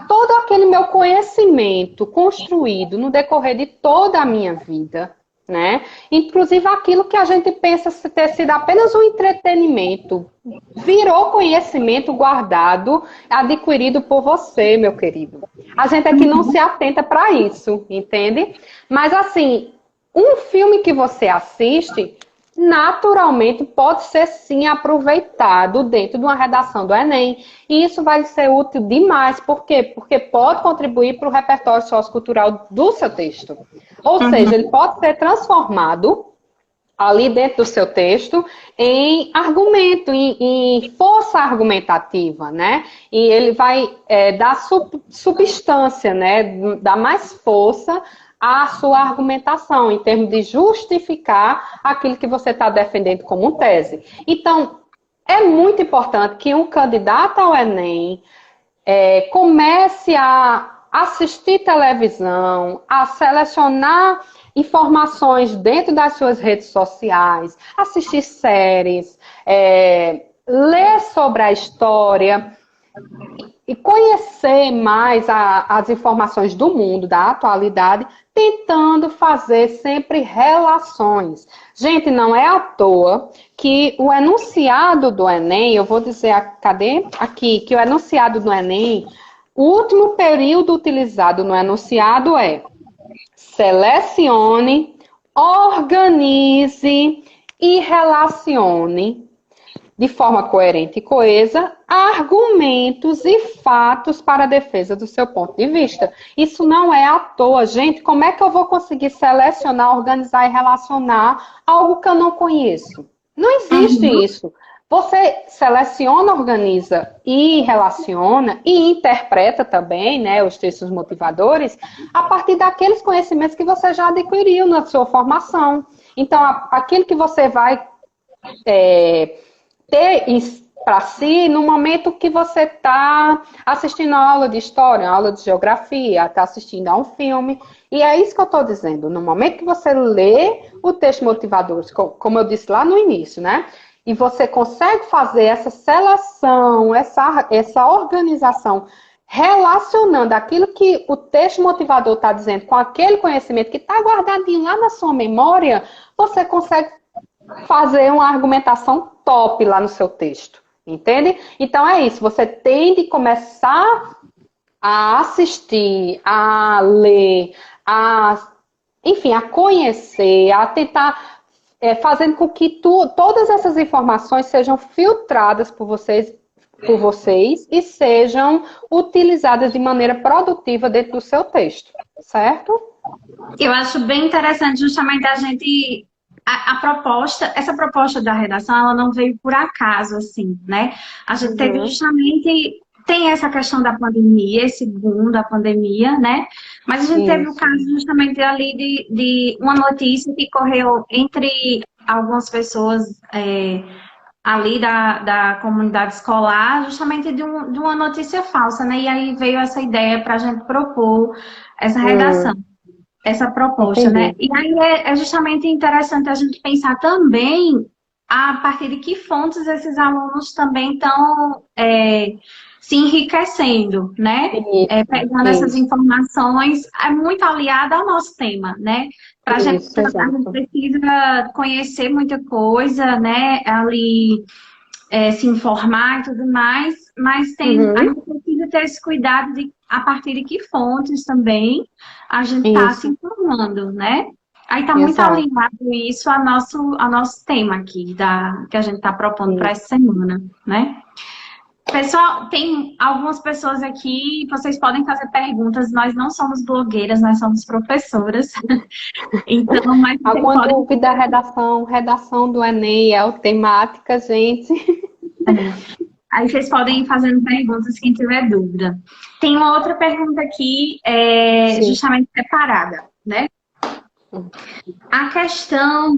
todo aquele meu conhecimento construído no decorrer de toda a minha vida, né? Inclusive aquilo que a gente pensa ter sido apenas um entretenimento, virou conhecimento guardado, adquirido por você, meu querido. A gente aqui não se atenta para isso, entende? Mas assim, um filme que você assiste, naturalmente pode ser sim aproveitado dentro de uma redação do Enem. E isso vai ser útil demais. Por quê? Porque pode contribuir para o repertório sociocultural do seu texto. Ou seja, ele pode ser transformado ali dentro do seu texto em argumento, em força argumentativa, né? E ele vai dar substância, né? Dar mais força à sua argumentação, em termos de justificar aquilo que você está defendendo como tese. Então, é muito importante que um candidato ao Enem comece a assistir televisão, a selecionar informações dentro das suas redes sociais, assistir séries, ler sobre a história e conhecer mais as informações do mundo, da atualidade, tentando fazer sempre relações. Gente, não é à toa que o enunciado do Enem, eu vou dizer, cadê? Aqui, que o enunciado do Enem, o último período utilizado no enunciado é selecione, organize e relacione de forma coerente e coesa argumentos e fatos para a defesa do seu ponto de vista. Isso não é à toa, gente. Como é que eu vou conseguir selecionar, organizar e relacionar algo que eu não conheço? Não existe isso. Você seleciona, organiza e relaciona e interpreta também, né, os textos motivadores a partir daqueles conhecimentos que você já adquiriu na sua formação. Então, aquilo que você vai ter para si no momento que você está assistindo a aula de história, a aula de geografia, está assistindo a um filme. E é isso que eu estou dizendo. No momento que você lê o texto motivador, como eu disse lá no início, né? E você consegue fazer essa seleção, essa organização, relacionando aquilo que o texto motivador está dizendo com aquele conhecimento que está guardadinho lá na sua memória, você consegue fazer uma argumentação top lá no seu texto, entende? Então é isso, você tem de começar a assistir, a ler, enfim, a conhecer, a tentar fazendo com que todas essas informações sejam filtradas por vocês e sejam utilizadas de maneira produtiva dentro do seu texto, certo? Eu acho bem interessante justamente a gente... essa proposta da redação, ela não veio por acaso, assim, né? A gente teve justamente... Tem essa questão da pandemia, esse boom da pandemia, né? Mas a gente teve o caso justamente ali de uma notícia que correu entre algumas pessoas ali da comunidade escolar, justamente de uma notícia falsa, né? E aí veio essa ideia para a gente propor essa redação, essa proposta, né? E aí é justamente interessante a gente pensar também a partir de que fontes esses alunos também estão... se enriquecendo, né? Pegando essas informações, é muito aliada ao nosso tema, né? Para a gente precisa conhecer muita coisa, né? Ali se informar e tudo mais, mas a gente precisa ter esse cuidado de a partir de que fontes também a gente está se informando, né? Aí está muito alinhado isso ao nosso tema aqui, que a gente está propondo para essa semana, né? Pessoal, tem algumas pessoas aqui, vocês podem fazer perguntas, nós não somos blogueiras, nós somos professoras. Então, mas alguma dúvida, redação do Enem, temática, gente. Aí vocês podem ir fazendo perguntas, quem tiver dúvida. Tem uma outra pergunta aqui, justamente separada, né? A questão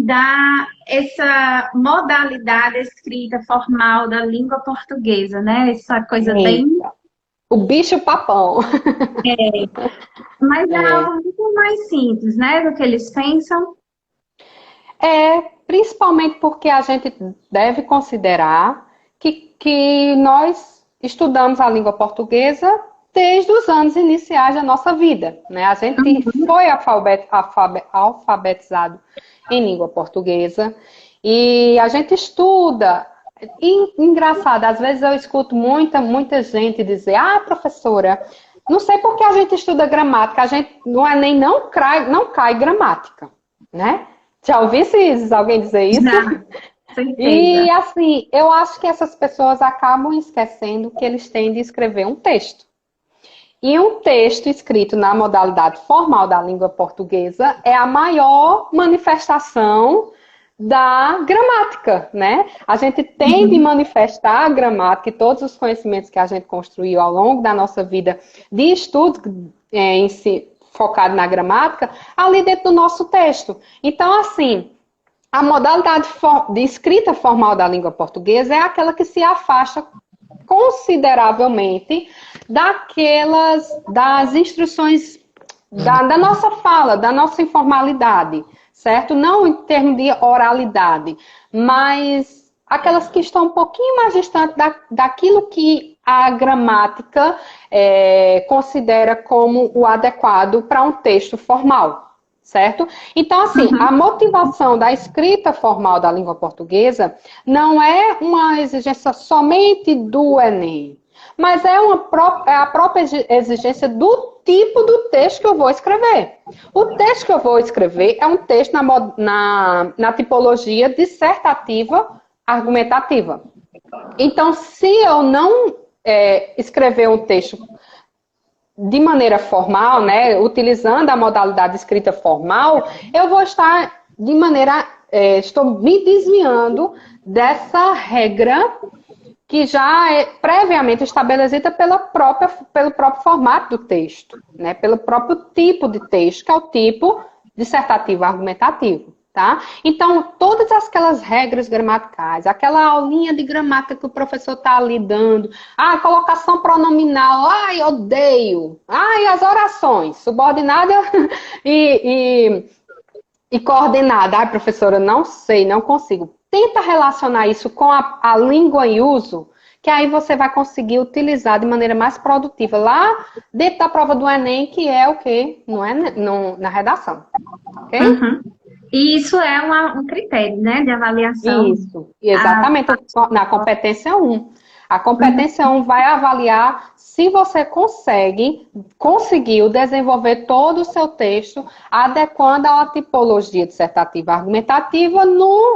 essa modalidade escrita formal da língua portuguesa, né? Essa coisa bem... O bicho papão. Mas é algo muito mais simples, né? Do que eles pensam. Principalmente porque a gente deve considerar que nós estudamos a língua portuguesa desde os anos iniciais da nossa vida, né? A gente foi alfabetizado em língua portuguesa e a gente estuda. E, engraçado, às vezes eu escuto muita gente dizer: professora, não sei por que a gente estuda gramática, a gente no Enem não cai gramática, né? Já ouvi alguém dizer isso? Não. E assim, eu acho que essas pessoas acabam esquecendo que eles têm de escrever um texto. E um texto escrito na modalidade formal da língua portuguesa é a maior manifestação da gramática, né? A gente tem de manifestar a gramática e todos os conhecimentos que a gente construiu ao longo da nossa vida de estudo em si, focado na gramática, ali dentro do nosso texto. Então, assim, a modalidade de escrita formal da língua portuguesa é aquela que se afasta consideravelmente das instruções da nossa fala, da nossa informalidade, certo? Não em termos de oralidade, mas aquelas que estão um pouquinho mais distantes daquilo que a gramática considera como o adequado para um texto formal. Certo? Então, assim, a motivação da escrita formal da língua portuguesa não é uma exigência somente do Enem, mas é a própria exigência do tipo do texto que eu vou escrever. O texto que eu vou escrever é um texto na tipologia dissertativa argumentativa. Então, se eu não escrever um texto de maneira formal, né, utilizando a modalidade escrita formal, eu vou estar estou me desviando dessa regra que já é previamente estabelecida pelo próprio formato do texto, né, pelo próprio tipo de texto, que é o tipo dissertativo argumentativo. Tá? Então, todas aquelas regras gramaticais, aquela aulinha de gramática que o professor está ali dando, colocação pronominal, odeio, as orações, subordinada e coordenada, professora, não sei, não consigo. Tenta relacionar isso com a língua em uso, que aí você vai conseguir utilizar de maneira mais produtiva lá dentro da prova do Enem, que é o quê? Na redação. Ok? Uhum. E isso é um critério, né, de avaliação. Isso, exatamente, na competência 1. A competência 1 vai avaliar se você conseguiu desenvolver todo o seu texto adequando a uma tipologia dissertativa argumentativa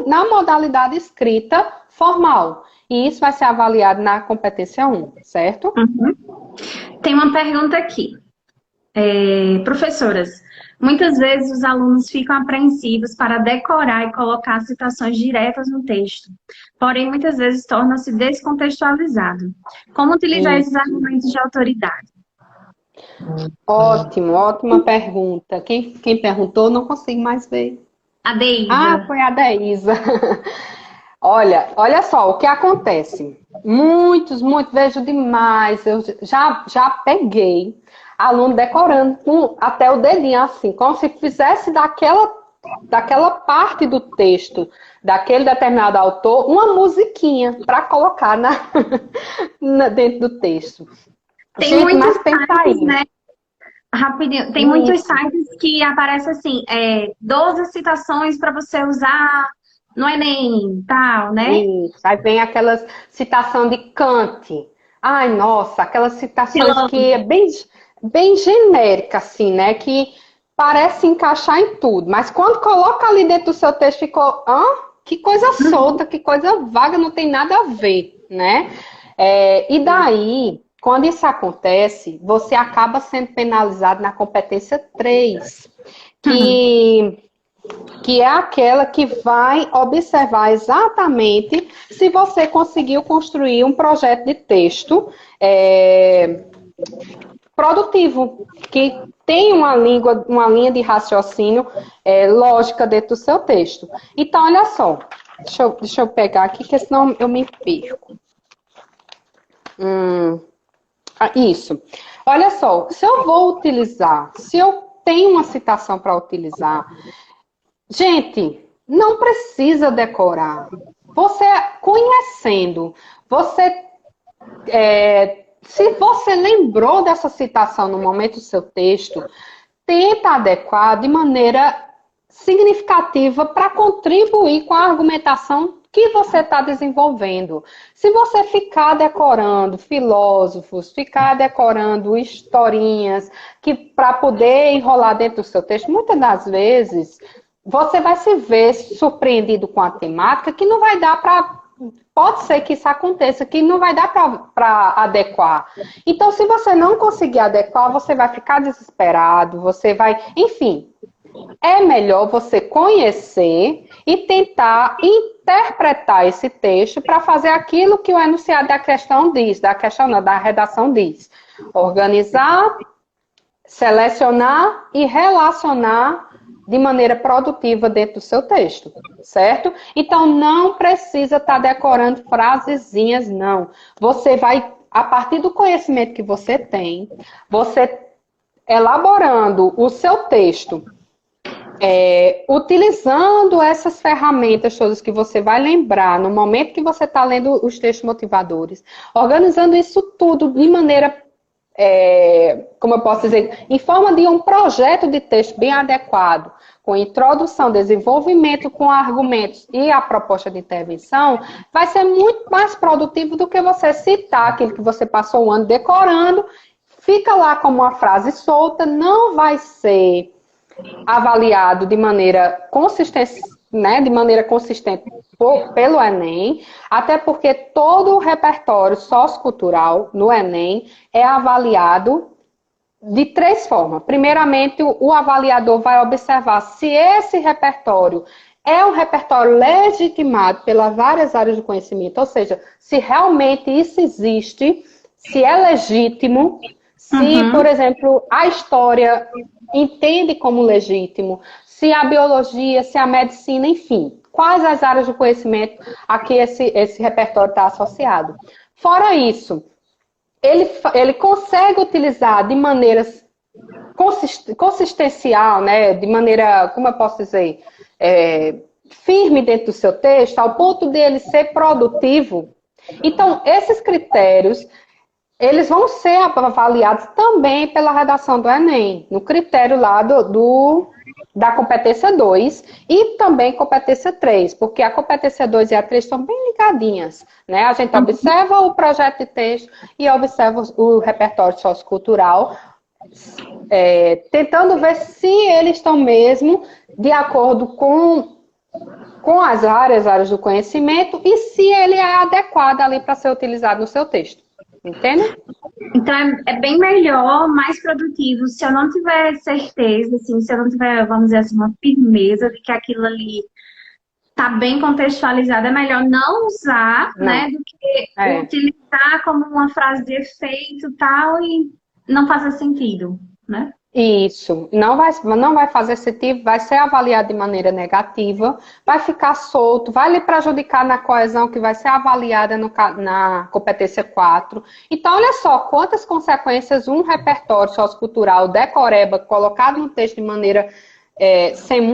na modalidade escrita formal. E isso vai ser avaliado na competência 1, certo? Uhum. Tem uma pergunta aqui. Professoras, muitas vezes os alunos ficam apreensivos para decorar e colocar citações diretas no texto, porém muitas vezes tornam-se descontextualizados. Como utilizar esses argumentos de autoridade? Ótimo, ótima pergunta. Quem perguntou, não consigo mais ver. A Deisa. Foi a Deisa. Olha só, o que acontece? Muitos, vejo demais. Eu já peguei aluno decorando até o dedinho assim, como se fizesse daquela parte do texto, daquele determinado autor, uma musiquinha para colocar dentro do texto. Tem muitos sites, né? Rapidinho, tem muitos sites que aparecem assim, 12 citações para você usar no Enem, tal, né? Isso, aí vem aquelas citação de Kant. Ai, nossa, aquelas citações que é bem genérica, assim, né? Que parece encaixar em tudo. Mas quando coloca ali dentro do seu texto, ficou, que coisa solta, que coisa vaga, não tem nada a ver, né? E daí, quando isso acontece, você acaba sendo penalizado na competência 3, que é aquela que vai observar exatamente se você conseguiu construir um projeto de texto produtivo, que tem uma linha de raciocínio lógica dentro do seu texto. Então, olha só, deixa eu pegar aqui, que senão eu me perco. Isso. Olha só, se eu tenho uma citação para utilizar, gente, não precisa decorar. Você conhecendo, se você lembrou dessa citação no momento do seu texto, tenta adequar de maneira significativa para contribuir com a argumentação que você está desenvolvendo. Se você ficar decorando filósofos, ficar decorando historinhas, que para poder enrolar dentro do seu texto, muitas das vezes você vai se ver surpreendido com a temática que não vai dar para... Pode ser que isso aconteça, que não vai dar para adequar. Então, se você não conseguir adequar, você vai ficar desesperado, você vai... Enfim, é melhor você conhecer e tentar interpretar esse texto para fazer aquilo que o enunciado da questão diz, da redação diz. Organizar, selecionar e relacionar de maneira produtiva dentro do seu texto, certo? Então, não precisa estar decorando frasezinhas, não. Você vai, a partir do conhecimento que você tem, você elaborando o seu texto, utilizando essas ferramentas todas que você vai lembrar no momento que você está lendo os textos motivadores, organizando isso tudo de maneira... como eu posso dizer, em forma de um projeto de texto bem adequado, com introdução, desenvolvimento com argumentos e a proposta de intervenção, vai ser muito mais produtivo do que você citar aquilo que você passou o ano decorando, fica lá como uma frase solta, não vai ser avaliado de maneira consistente, né, pelo Enem, até porque todo o repertório sociocultural no Enem é avaliado de 3 formas. Primeiramente, o avaliador vai observar se esse repertório é um repertório legitimado pelas várias áreas do conhecimento, ou seja, se realmente isso existe, se é legítimo, se, por exemplo, a história entende como legítimo, se a biologia, se a medicina, enfim, quais as áreas do conhecimento a que esse repertório está associado. Fora isso, ele consegue utilizar de maneira consistencial, né, de maneira, como eu posso dizer, firme dentro do seu texto, ao ponto de ele ser produtivo. Então, esses critérios, eles vão ser avaliados também pela redação do Enem, no critério lá da competência 2 e também competência 3, porque a competência 2 e a 3 estão bem ligadinhas, né? A gente observa o projeto de texto e observa o repertório sociocultural, tentando ver se eles estão mesmo de acordo com as áreas do conhecimento e se ele é adequado ali para ser utilizado no seu texto. Entende? Então é bem melhor, mais produtivo, se eu não tiver certeza, assim, se eu não tiver, vamos dizer assim, uma firmeza de que aquilo ali tá bem contextualizado, é melhor não usar, né, do que utilizar como uma frase de efeito e tal e não fazer sentido, né? Isso, não vai fazer sentido, vai ser avaliado de maneira negativa, vai ficar solto, vai lhe prejudicar na coesão que vai ser avaliada na competência 4. Então, olha só quantas consequências um repertório sociocultural decoreba, colocado no texto de maneira sem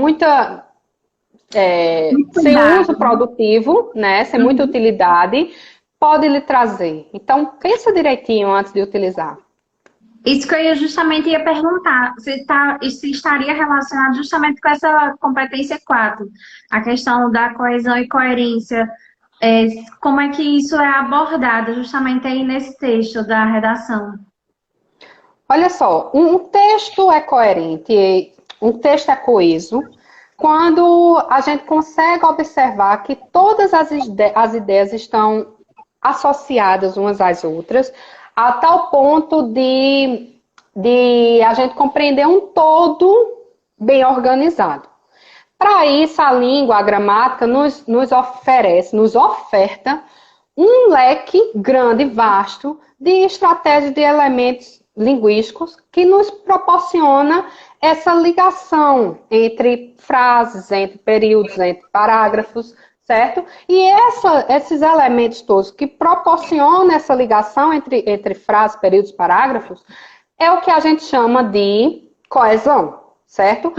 uso produtivo, né, sem muita utilidade, pode lhe trazer. Então, pensa direitinho antes de utilizar. Isso que eu justamente ia perguntar, se estaria relacionado justamente com essa competência 4, a questão da coesão e coerência, como é que isso é abordado justamente aí nesse texto da redação? Olha só, um texto é coerente, um texto é coeso, quando a gente consegue observar que todas as ideias estão associadas umas às outras, a tal ponto de a gente compreender um todo bem organizado. Para isso, a língua, a gramática, nos oferta um leque grande, vasto, de estratégias de elementos linguísticos que nos proporciona essa ligação entre frases, entre períodos, entre parágrafos, certo? E esses elementos todos que proporcionam essa ligação entre frases, períodos, parágrafos, é o que a gente chama de coesão, certo?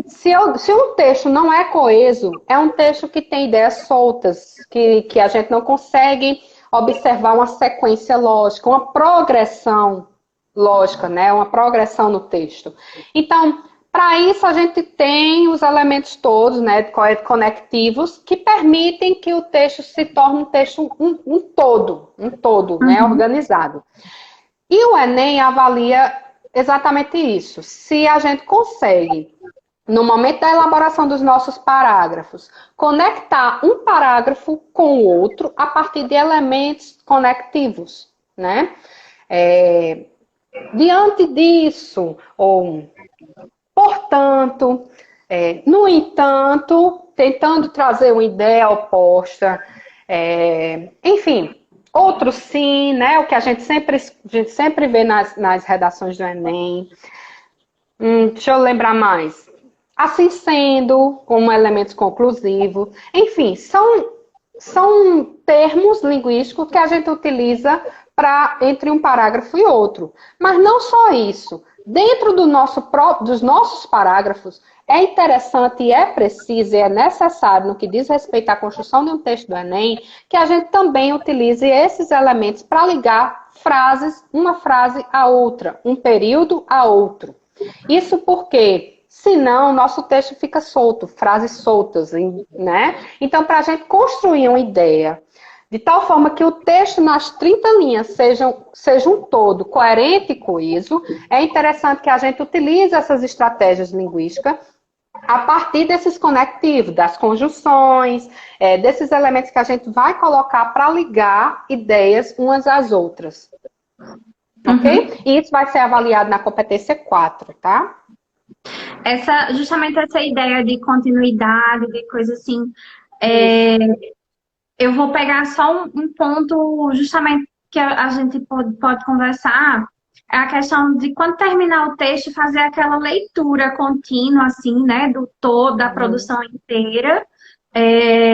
Se um texto não é coeso, é um texto que tem ideias soltas, que a gente não consegue observar uma sequência lógica, uma progressão lógica, né? Uma progressão no texto. Então, para isso, a gente tem os elementos todos, né, conectivos, que permitem que o texto se torne um texto um todo, né, organizado. E o Enem avalia exatamente isso. Se a gente consegue, no momento da elaboração dos nossos parágrafos, conectar um parágrafo com o outro a partir de elementos conectivos, né? Diante disso, portanto, no entanto, tentando trazer uma ideia oposta, enfim, outro sim, né? O que a gente sempre vê nas redações do Enem. Deixa eu lembrar mais. Assim sendo, como elementos conclusivos. Enfim, são termos linguísticos que a gente utiliza entre um parágrafo e outro. Mas não só isso. Dentro dos nossos parágrafos, é interessante e é preciso e é necessário, no que diz respeito à construção de um texto do Enem, que a gente também utilize esses elementos para ligar uma frase a outra, um período a outro. Isso porque, senão, o nosso texto fica solto, frases soltas, né? Então, para a gente construir uma ideia de tal forma que o texto nas 30 linhas seja um todo coerente e coeso. É interessante que a gente utilize essas estratégias linguísticas a partir desses conectivos, das conjunções, desses elementos que a gente vai colocar para ligar ideias umas às outras. Ok? E isso vai ser avaliado na competência 4, tá? Justamente essa ideia de continuidade, de coisa assim, eu vou pegar só um ponto justamente que a gente pode conversar, é a questão de quando terminar o texto, fazer aquela leitura contínua, assim, né, do todo, da produção inteira,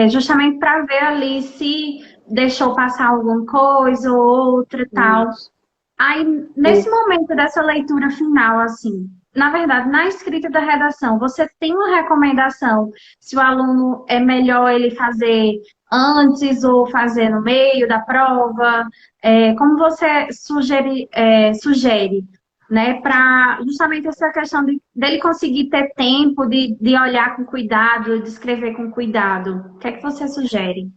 justamente para ver ali se deixou passar alguma coisa ou outra e tal. Aí, nesse momento dessa leitura final, assim, na verdade, na escrita da redação, você tem uma recomendação se o aluno é melhor ele fazer antes ou fazer no meio da prova? Como você sugere, né, para justamente essa questão dele conseguir ter tempo de olhar com cuidado, de escrever com cuidado? O que é que você sugere?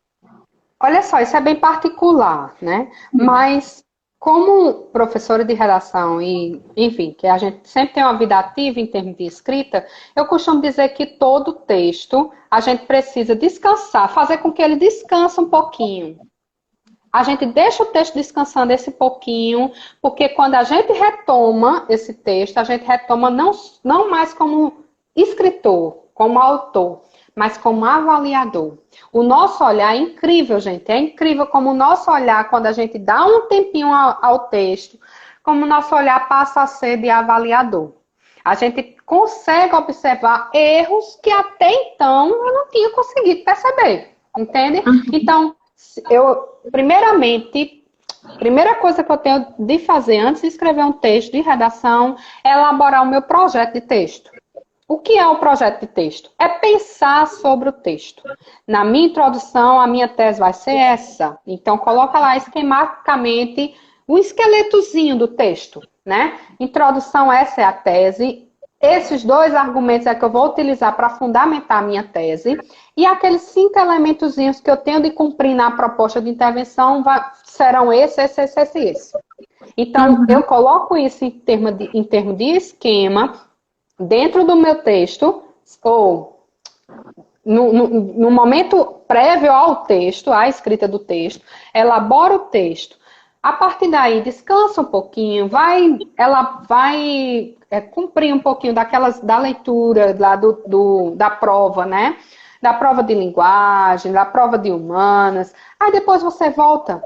Olha só, isso é bem particular, né? Mas como professora de redação e, enfim, que a gente sempre tem uma vida ativa em termos de escrita, eu costumo dizer que todo texto a gente precisa descansar, fazer com que ele descanse um pouquinho. A gente deixa o texto descansando esse pouquinho, porque quando a gente retoma esse texto, a gente retoma não mais como escritor, como autor, mas como avaliador. O nosso olhar é incrível, gente. É incrível como o nosso olhar, quando a gente dá um tempinho ao texto, como o nosso olhar passa a ser de avaliador. A gente consegue observar erros que até então eu não tinha conseguido perceber. Entende? Então, primeira coisa que eu tenho de fazer antes de escrever um texto de redação é elaborar o meu projeto de texto. O que é o projeto de texto? É pensar sobre o texto. Na minha introdução, a minha tese vai ser essa. Então, coloca lá esquematicamente o esqueletozinho do texto, né? Introdução, essa é a tese. Esses 2 argumentos é que eu vou utilizar para fundamentar a minha tese. E aqueles 5 elementozinhos que eu tenho de cumprir na proposta de intervenção serão esse. Então, eu coloco isso em termos de esquema dentro do meu texto, ou no momento prévio ao texto, à escrita do texto, elaboro o texto. A partir daí, descansa um pouquinho, ela vai cumprir um pouquinho da leitura lá da prova, né? Da prova de linguagem, da prova de humanas. Aí depois você volta,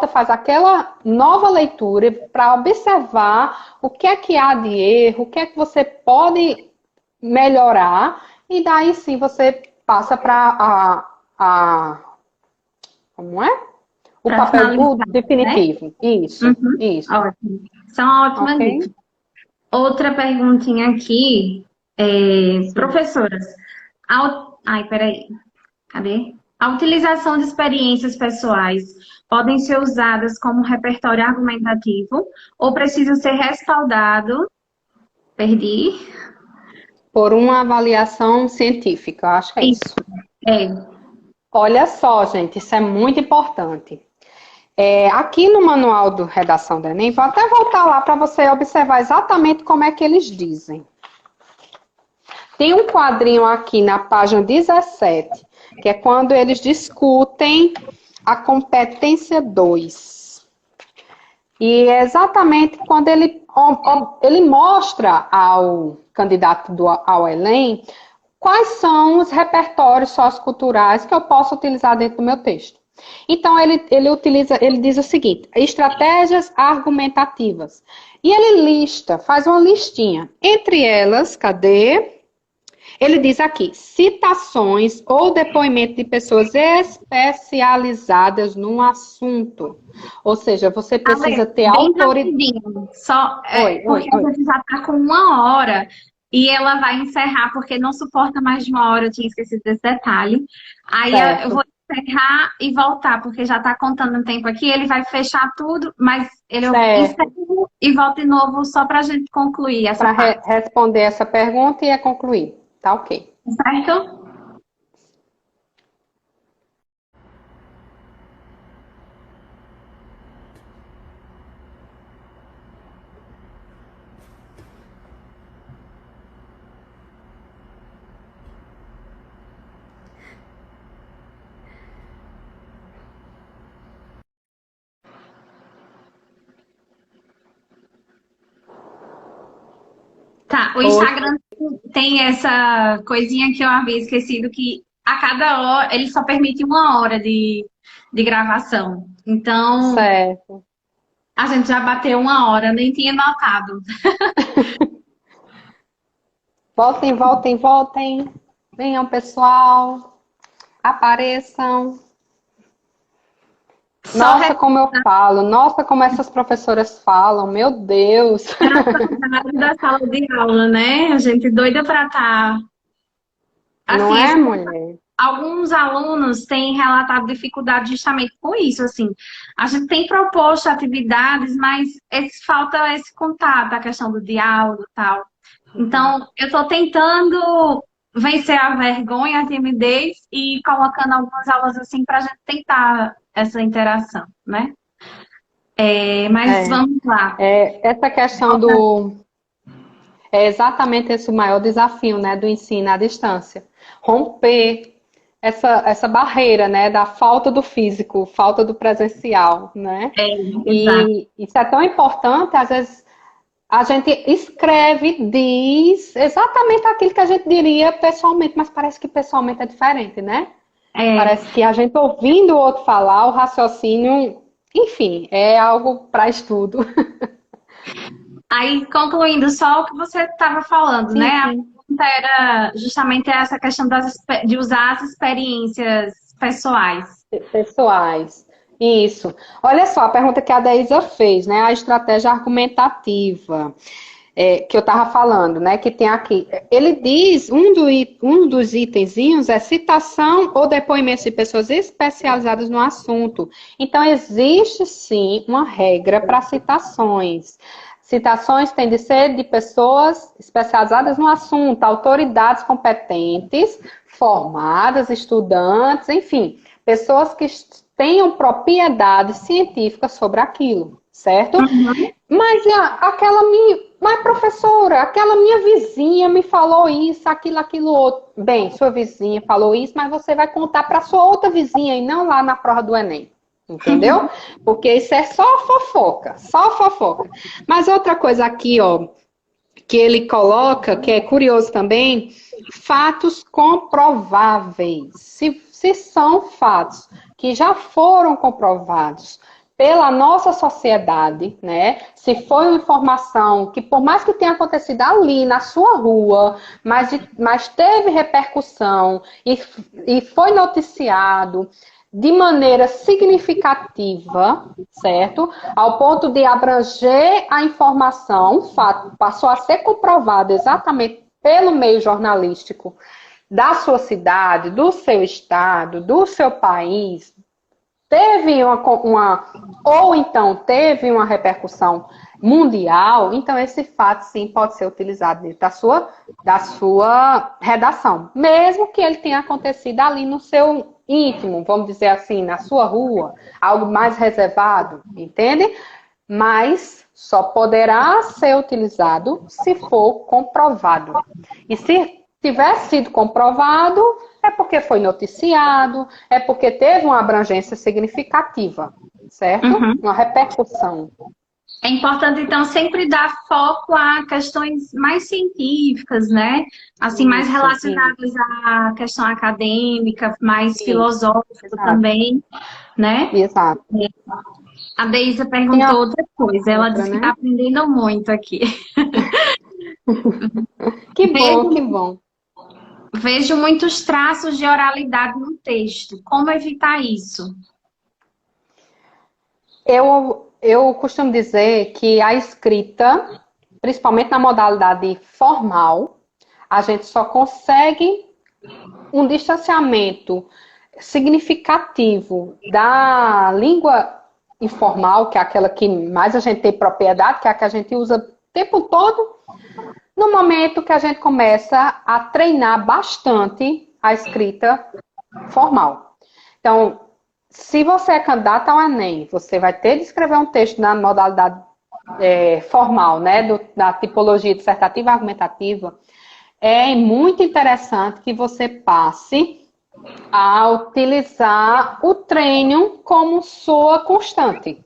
faz aquela nova leitura para observar o que é que há de erro, o que é que você pode melhorar, e daí sim você passa para como é? O papel definitivo. Né? Isso. Ótimo. São ótimas dicas. Outra perguntinha aqui, professoras. Ai, peraí. Cadê? A utilização de experiências pessoais podem ser usadas como repertório argumentativo ou precisa ser respaldado? Perdi. Por uma avaliação científica, eu acho que é isso. É. Olha só, gente, isso é muito importante. Aqui no manual do Redação do Enem, vou até voltar lá para você observar exatamente como é que eles dizem. Tem um quadrinho aqui na página 17, que é quando eles discutem a competência 2. E é exatamente quando ele mostra ao candidato ao Enem quais são os repertórios socioculturais que eu posso utilizar dentro do meu texto. Então, ele diz o seguinte: estratégias argumentativas. E ele faz uma listinha. Entre elas, cadê? Ele diz aqui, citações ou depoimento de pessoas especializadas num assunto. Ou seja, você precisa ter autoridade. Só porque a gente já está com 1 hora e ela vai encerrar, porque não suporta mais de 1 hora, eu tinha esquecido desse detalhe. Aí eu vou encerrar e voltar, porque já está contando um tempo aqui, ele vai fechar tudo, mas eu encerro e volto de novo só para a gente concluir essa parte. Para responder essa pergunta e concluir. Tá ok. Certo? O Instagram tem essa coisinha que eu havia esquecido, que a cada hora, ele só permite 1 hora de gravação. Então, Certo. a gente já bateu 1 hora, nem tinha notado. Voltem, voltem, voltem. Venham, pessoal. Apareçam. Só Nossa, como eu falo. Nossa, como essas professoras falam. Meu Deus. da sala de aula, né? A gente doida para estar. Não Assim, é, mulher? alguns alunos têm relatado dificuldade justamente com isso, assim. A gente tem proposto atividades, mas falta esse contato, a questão do diálogo e tal. Então, eu estou tentando vencer a vergonha, a timidez e colocando algumas aulas assim para a gente tentar essa interação, né? Mas vamos lá. Essa questão do... É exatamente esse o maior desafio, né, do ensino à distância. Romper essa barreira, né, da falta do físico, falta do presencial, né? Exato. E isso é tão importante, às vezes a gente escreve, diz exatamente aquilo que a gente diria pessoalmente, mas parece que pessoalmente é diferente, né? Parece que a gente ouvindo o outro falar, o raciocínio, enfim, é algo para estudo. Aí, concluindo só o que você estava falando, Sim, né? A sim. pergunta era justamente essa questão de usar as experiências pessoais. Pessoais. Isso. Olha só, a pergunta que a Deisa fez, né? A estratégia argumentativa, que eu estava falando, né? Que tem aqui. Ele diz, um dos itenzinhos é citação ou depoimento de pessoas especializadas no assunto. Então, existe sim uma regra para citações. Citações têm de ser de pessoas especializadas no assunto, autoridades competentes, formadas, estudantes, enfim, pessoas que tenham propriedade científica sobre aquilo, certo? Uhum. Mas professora, aquela minha vizinha me falou isso, aquilo outro. Bem, sua vizinha falou isso, mas você vai contar para sua outra vizinha e não lá na prova do Enem. Entendeu? Porque isso é só fofoca, só fofoca. Mas outra coisa aqui, ó, que ele coloca, que é curioso também, fatos comprováveis. Se são fatos que já foram comprovados pela nossa sociedade, né? Se foi uma informação que, por mais que tenha acontecido ali na sua rua, mas teve repercussão e foi noticiado de maneira significativa, certo? Ao ponto de abranger a informação, o fato passou a ser comprovado exatamente pelo meio jornalístico da sua cidade, do seu estado, do seu país, teve ou então teve uma repercussão mundial, então esse fato sim pode ser utilizado dentro da sua redação, mesmo que ele tenha acontecido ali no seu íntimo, vamos dizer assim, na sua rua, algo mais reservado, entende? Mas só poderá ser utilizado se for comprovado. E se tiver sido comprovado, é porque foi noticiado, é porque teve uma abrangência significativa, certo? Uhum. Uma repercussão. É importante, então, sempre dar foco a questões mais científicas, né? Assim, mais relacionadas à questão acadêmica, mais filosófica também, né? Exato. A Deisa Tem perguntou a outra coisa. Ela outra, disse que né? está aprendendo muito aqui. Que bom, que Vejo, bom. vejo muitos traços de oralidade no texto. Como evitar isso? Eu costumo dizer que a escrita, principalmente na modalidade formal, a gente só consegue um distanciamento significativo da língua informal, que é aquela que mais a gente tem propriedade, que é a que a gente usa o tempo todo, no momento que a gente começa a treinar bastante a escrita formal. Então, se você é candidato ao Enem, você vai ter de escrever um texto na modalidade formal, né, da tipologia dissertativa e argumentativa. É muito interessante que você passe a utilizar o treino como sua constante,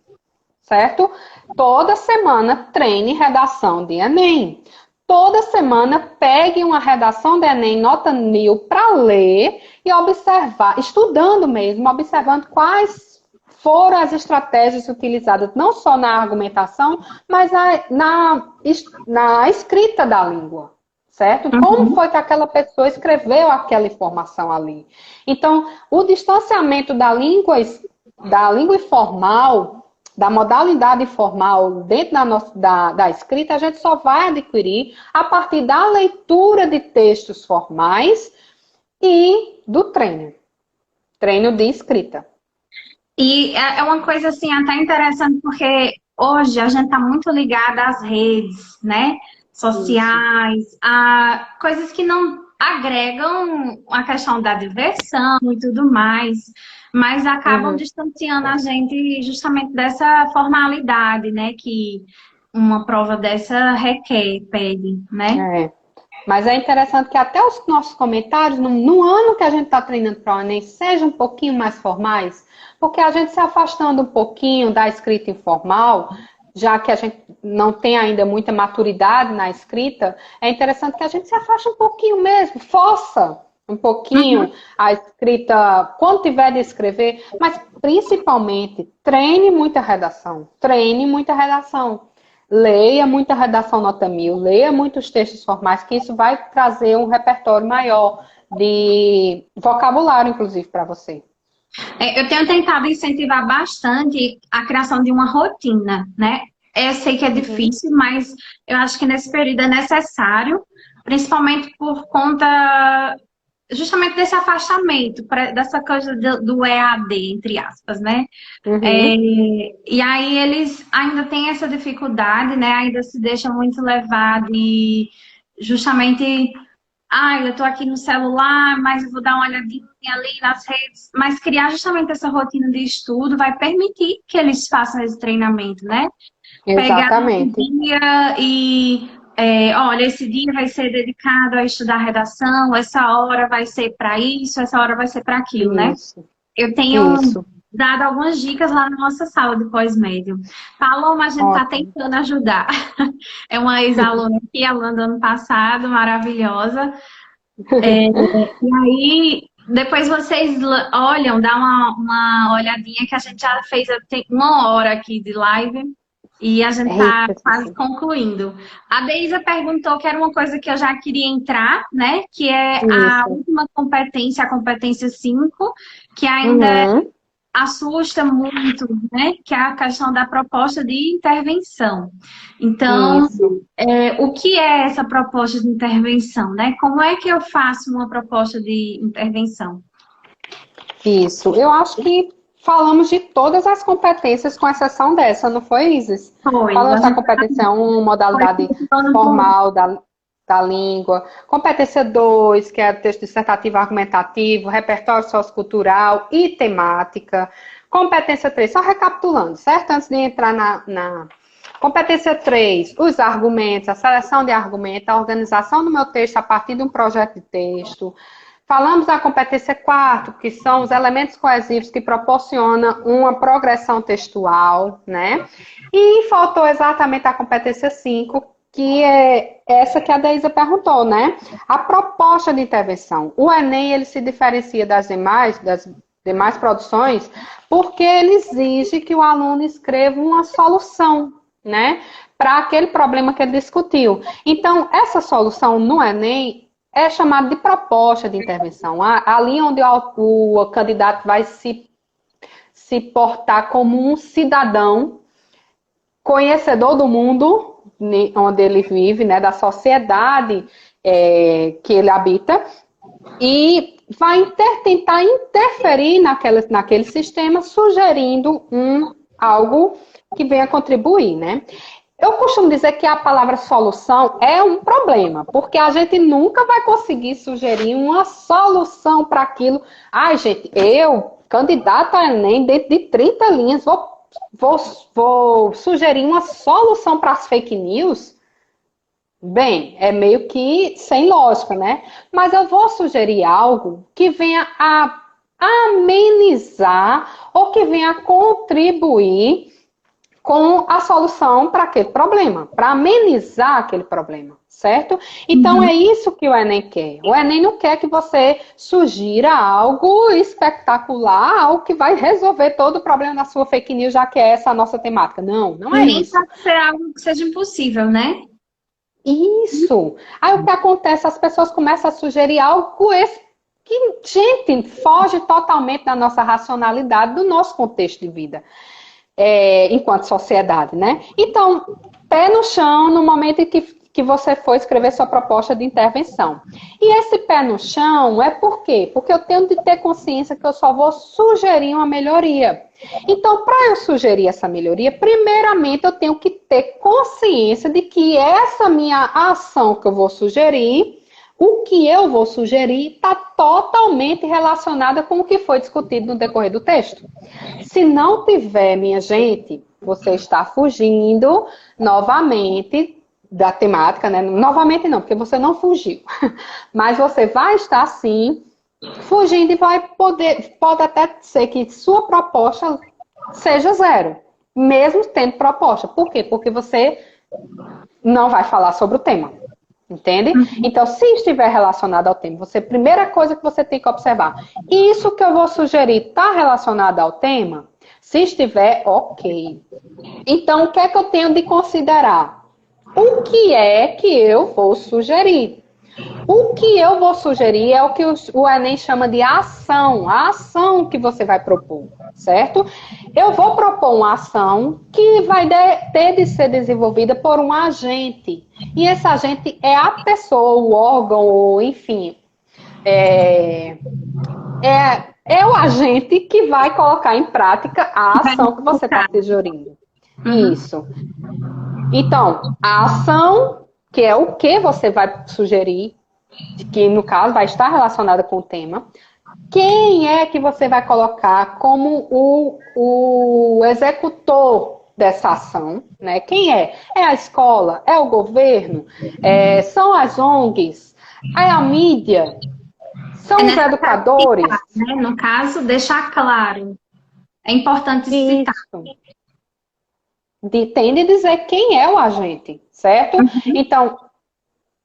certo? Toda semana treine redação de Enem. toda semana pegue uma redação do Enem nota 1000 para ler e observar, estudando mesmo, observando quais foram as estratégias utilizadas, não só na argumentação, mas na escrita da língua, certo? Como foi que aquela pessoa escreveu aquela informação ali? Então, o distanciamento da língua informal, da modalidade formal dentro da escrita, a gente só vai adquirir a partir da leitura de textos formais e do treino de escrita. E é uma coisa assim até interessante, porque hoje a gente está muito ligada às redes, né? Sociais, a coisas que não agregam a questão da diversão e tudo mais, mas acabam distanciando a gente justamente dessa formalidade, né? Que uma prova dessa requer, pede, né? Mas é interessante que até os nossos comentários, no ano que a gente está treinando para o Enem, sejam um pouquinho mais formais, porque a gente se afastando um pouquinho da escrita informal, já que a gente não tem ainda muita maturidade na escrita, é interessante que a gente se afaste um pouquinho mesmo, força um pouquinho a escrita, quando tiver de escrever, mas principalmente treine muita redação, leia muita redação nota 1000, leia muitos textos formais, que isso vai trazer um repertório maior de vocabulário, inclusive, para você. Eu tenho tentado incentivar bastante a criação de uma rotina, né? Eu sei que é difícil, mas eu acho que nesse período é necessário, principalmente por conta justamente desse afastamento, dessa coisa do EAD, entre aspas, né? E aí eles ainda têm essa dificuldade, né? Ainda se deixam muito levar de justamente, eu tô aqui no celular, mas eu vou dar uma olhadinha ali nas redes. Mas criar justamente essa rotina de estudo vai permitir que eles façam esse treinamento, né? Exatamente. Pegar um dia e olha, esse dia vai ser dedicado a estudar redação, essa hora vai ser para isso, essa hora vai ser para aquilo, né? Eu tenho dado algumas dicas lá na nossa sala de pós-médio. Paloma, a gente está tentando ajudar. É uma ex-aluna aqui, aluna do ano passado, maravilhosa. E aí, depois vocês olham, dá uma olhadinha que a gente já fez uma hora aqui de live. E a gente está quase concluindo. A Deisa perguntou que era uma coisa que eu já queria entrar, né? Que é a última competência, a competência 5, que ainda assusta muito, né? Que é a questão da proposta de intervenção. Então, o que é essa proposta de intervenção, né? Como é que eu faço uma proposta de intervenção? Isso. Eu acho que falamos de todas as competências, com exceção dessa, não foi, Isis? Falamos da competência 1, modalidade formal da língua. Competência 2, que é texto dissertativo argumentativo, repertório sociocultural e temática. Competência 3, só recapitulando, certo? Antes de entrar na competência 3, os argumentos, a seleção de argumentos, a organização do meu texto a partir de um projeto de texto. Falamos da competência 4, que são os elementos coesivos que proporcionam uma progressão textual, né? E faltou exatamente a competência 5, que é essa que a Deisa perguntou, né? A proposta de intervenção. O Enem, ele se diferencia das demais produções porque ele exige que o aluno escreva uma solução, né? Para aquele problema que ele discutiu. Então, essa solução no Enem é chamado de proposta de intervenção. Ali onde o candidato vai se portar como um cidadão conhecedor do mundo onde ele vive, né, da sociedade que ele habita, e vai tentar interferir naquele sistema, sugerindo algo que venha contribuir, né? Eu costumo dizer que a palavra solução é um problema, porque a gente nunca vai conseguir sugerir uma solução para aquilo. Ai, gente, eu, candidato a Enem, dentro de 30 linhas, vou sugerir uma solução para as fake news? Bem, é meio que sem lógica, né? Mas eu vou sugerir algo que venha a amenizar ou que venha a contribuir com a solução para aquele problema, para amenizar aquele problema, certo? Então é isso que o Enem quer. O Enem não quer que você sugira algo espetacular, algo que vai resolver todo o problema da sua fake news, já que é essa a nossa temática. Não, não é Nem isso. pode ser algo que seja impossível, né? Isso. Aí o que acontece? As pessoas começam a sugerir algo que, gente, foge totalmente da nossa racionalidade, do nosso contexto de vida. Enquanto sociedade, né? Então, pé no chão no momento em que você for escrever sua proposta de intervenção. E esse pé no chão é por quê? Porque eu tenho de ter consciência que eu só vou sugerir uma melhoria. Então, para eu sugerir essa melhoria, primeiramente eu tenho que ter consciência de que essa minha ação que eu vou sugerir, o que eu vou sugerir está totalmente relacionada com o que foi discutido no decorrer do texto. Se não tiver, minha gente, você está fugindo novamente da temática, né? Novamente não, porque você não fugiu. Mas você vai estar, sim, fugindo e pode até ser que sua proposta seja zero, mesmo tendo proposta. Por quê? Porque você não vai falar sobre o tema. Entende? Então, se estiver relacionado ao tema, primeira coisa que você tem que observar, isso que eu vou sugerir está relacionado ao tema? Se estiver, ok. Então, o que é que eu tenho de considerar? O que é que eu vou sugerir? O que eu vou sugerir é o que o Enem chama de ação, a ação que você vai propor, certo? Eu vou propor uma ação que vai ter de ser desenvolvida por um agente. E esse agente é a pessoa, o órgão, ou enfim, é o agente que vai colocar em prática a ação que você está sugerindo. Isso. Então, a ação, que é o que você vai sugerir, que no caso vai estar relacionada com o tema. Quem é que você vai colocar como o executor dessa ação, né? Quem é? É a escola? É o governo? São as ONGs? É a mídia? São os educadores? Né? No caso, deixar claro. É importante citar. Tem de dizer quem é o agente, certo? Então,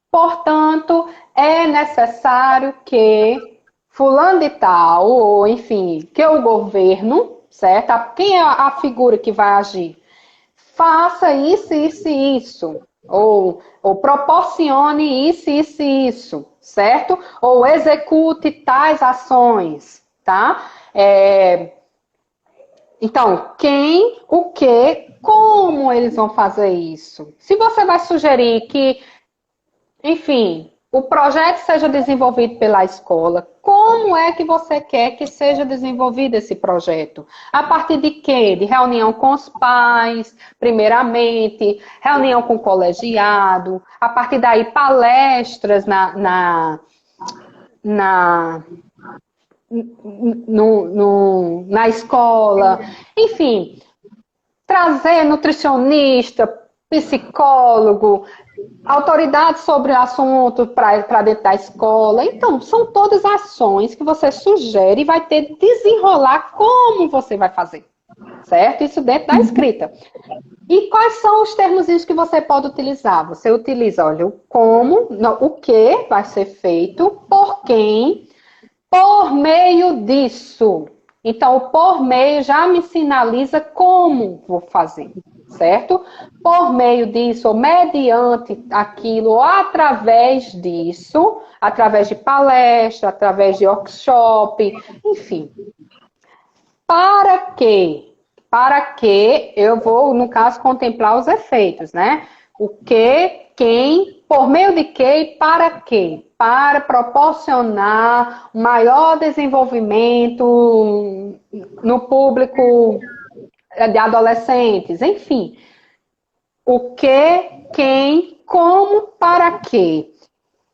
portanto, é necessário que fulano de tal, ou enfim, que o governo, certo? Quem é a figura que vai agir? Faça isso, isso e isso. Ou proporcione isso, isso e isso, certo? Ou execute tais ações, tá? Então, quem, o que, como eles vão fazer isso? Se você vai sugerir que, enfim, o projeto seja desenvolvido pela escola, como é que você quer que seja desenvolvido esse projeto? A partir de quê? De reunião com os pais, primeiramente, reunião com o colegiado, a partir daí palestras na escola, enfim, trazer nutricionista, psicólogo, autoridade sobre o assunto para dentro da escola. Então, são todas ações que você sugere e vai ter de desenrolar como você vai fazer, certo? Isso dentro da escrita. E quais são os termos que você pode utilizar? Você utiliza, olha, o como, o que vai ser feito, por quem, por meio disso. Então, o por meio já me sinaliza como vou fazer, certo? Por meio disso, ou mediante aquilo, ou através disso, através de palestra, através de workshop, enfim. Para quê? Para que eu vou, no caso, contemplar os efeitos, né? O que, quem, por meio de que e para quê? Para proporcionar maior desenvolvimento no público de adolescentes, enfim. O que, quem, como, para quê?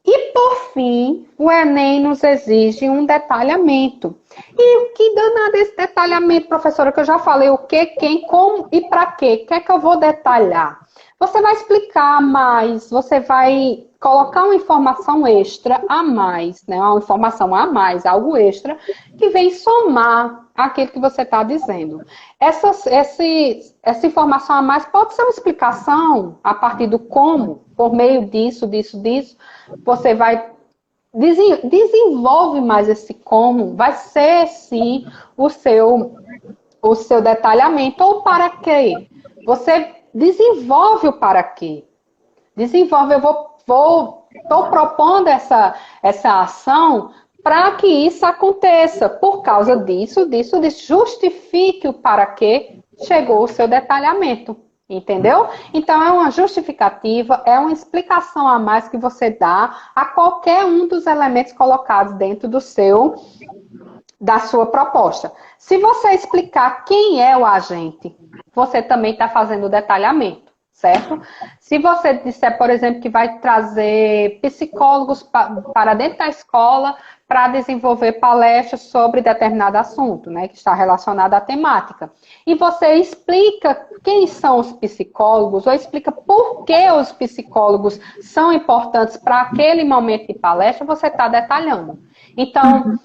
E, por fim, o Enem nos exige um detalhamento. E o que danado esse detalhamento, professora? Que eu já falei o que, quem, como e para quê. O que é que eu vou detalhar? Você vai explicar mais, você vai colocar uma informação extra a mais, né? Uma informação a mais, algo extra, que vem somar aquilo que você está dizendo. Essa informação a mais pode ser uma explicação a partir do como, por meio disso, você vai desenvolve mais esse como, vai ser sim o seu detalhamento, ou para quê? Você desenvolve o para quê. Desenvolve, estou propondo essa ação para que isso aconteça. Por causa disso, justifique o para que chegou o seu detalhamento. Entendeu? Então, é uma justificativa, é uma explicação a mais que você dá a qualquer um dos elementos colocados dentro da sua proposta. Se você explicar quem é o agente, você também está fazendo o detalhamento. Certo? Se você disser, por exemplo, que vai trazer psicólogos para dentro da escola para desenvolver palestras sobre determinado assunto, né, que está relacionado à temática, e você explica quem são os psicólogos, ou explica por que os psicólogos são importantes para aquele momento de palestra, você está detalhando. Então,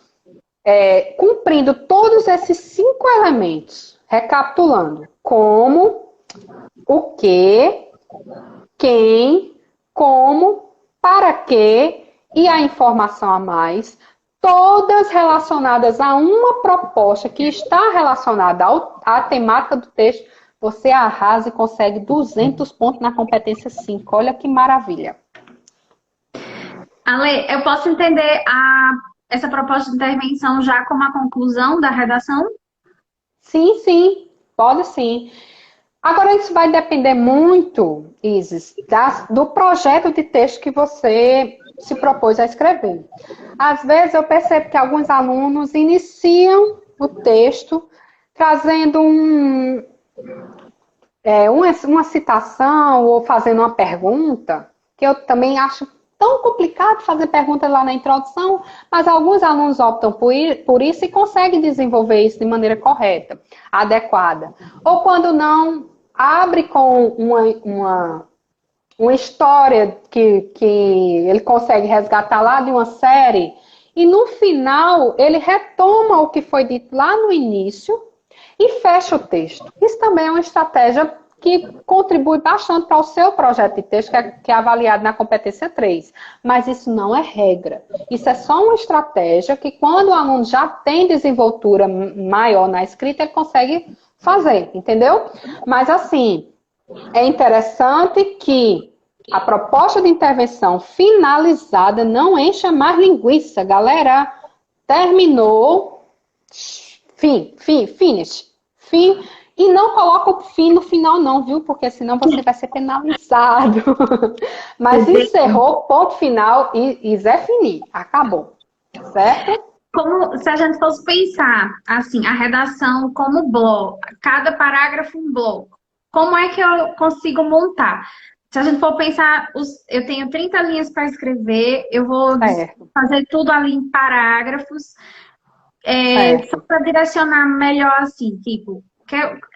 cumprindo todos esses 5 elementos, recapitulando, como, o que, quem, como, para quê e a informação a mais, todas relacionadas a uma proposta que está relacionada à temática do texto, você arrasa e consegue 200 pontos na competência 5. Olha que maravilha. Ale, eu posso entender essa proposta de intervenção já como a conclusão da redação? Sim, pode sim. Agora, isso vai depender muito, Isis, do projeto de texto que você se propôs a escrever. Às vezes, eu percebo que alguns alunos iniciam o texto trazendo uma citação ou fazendo uma pergunta, que eu também acho tão complicado fazer perguntas lá na introdução, mas alguns alunos optam por isso e conseguem desenvolver isso de maneira correta, adequada. Ou quando não, abre com uma história que ele consegue resgatar lá de uma série, e no final ele retoma o que foi dito lá no início e fecha o texto. Isso também é uma estratégia que contribui bastante para o seu projeto de texto, que é avaliado na competência 3. Mas isso não é regra. Isso é só uma estratégia que, quando o aluno já tem desenvoltura maior na escrita, ele consegue fazer, entendeu? Mas, assim, é interessante que a proposta de intervenção finalizada não encha mais linguiça. Galera, terminou, finish. Fim. E não coloca o fim no final não, viu? Porque senão você vai ser penalizado. Mas encerrou, ponto final e Zé Fini. Acabou. Certo? Como se a gente fosse pensar, assim, a redação como bloco, cada parágrafo um bloco. Como é que eu consigo montar? Se a gente for pensar, eu tenho 30 linhas para escrever, eu vou fazer tudo ali em parágrafos. Só para direcionar melhor assim, tipo,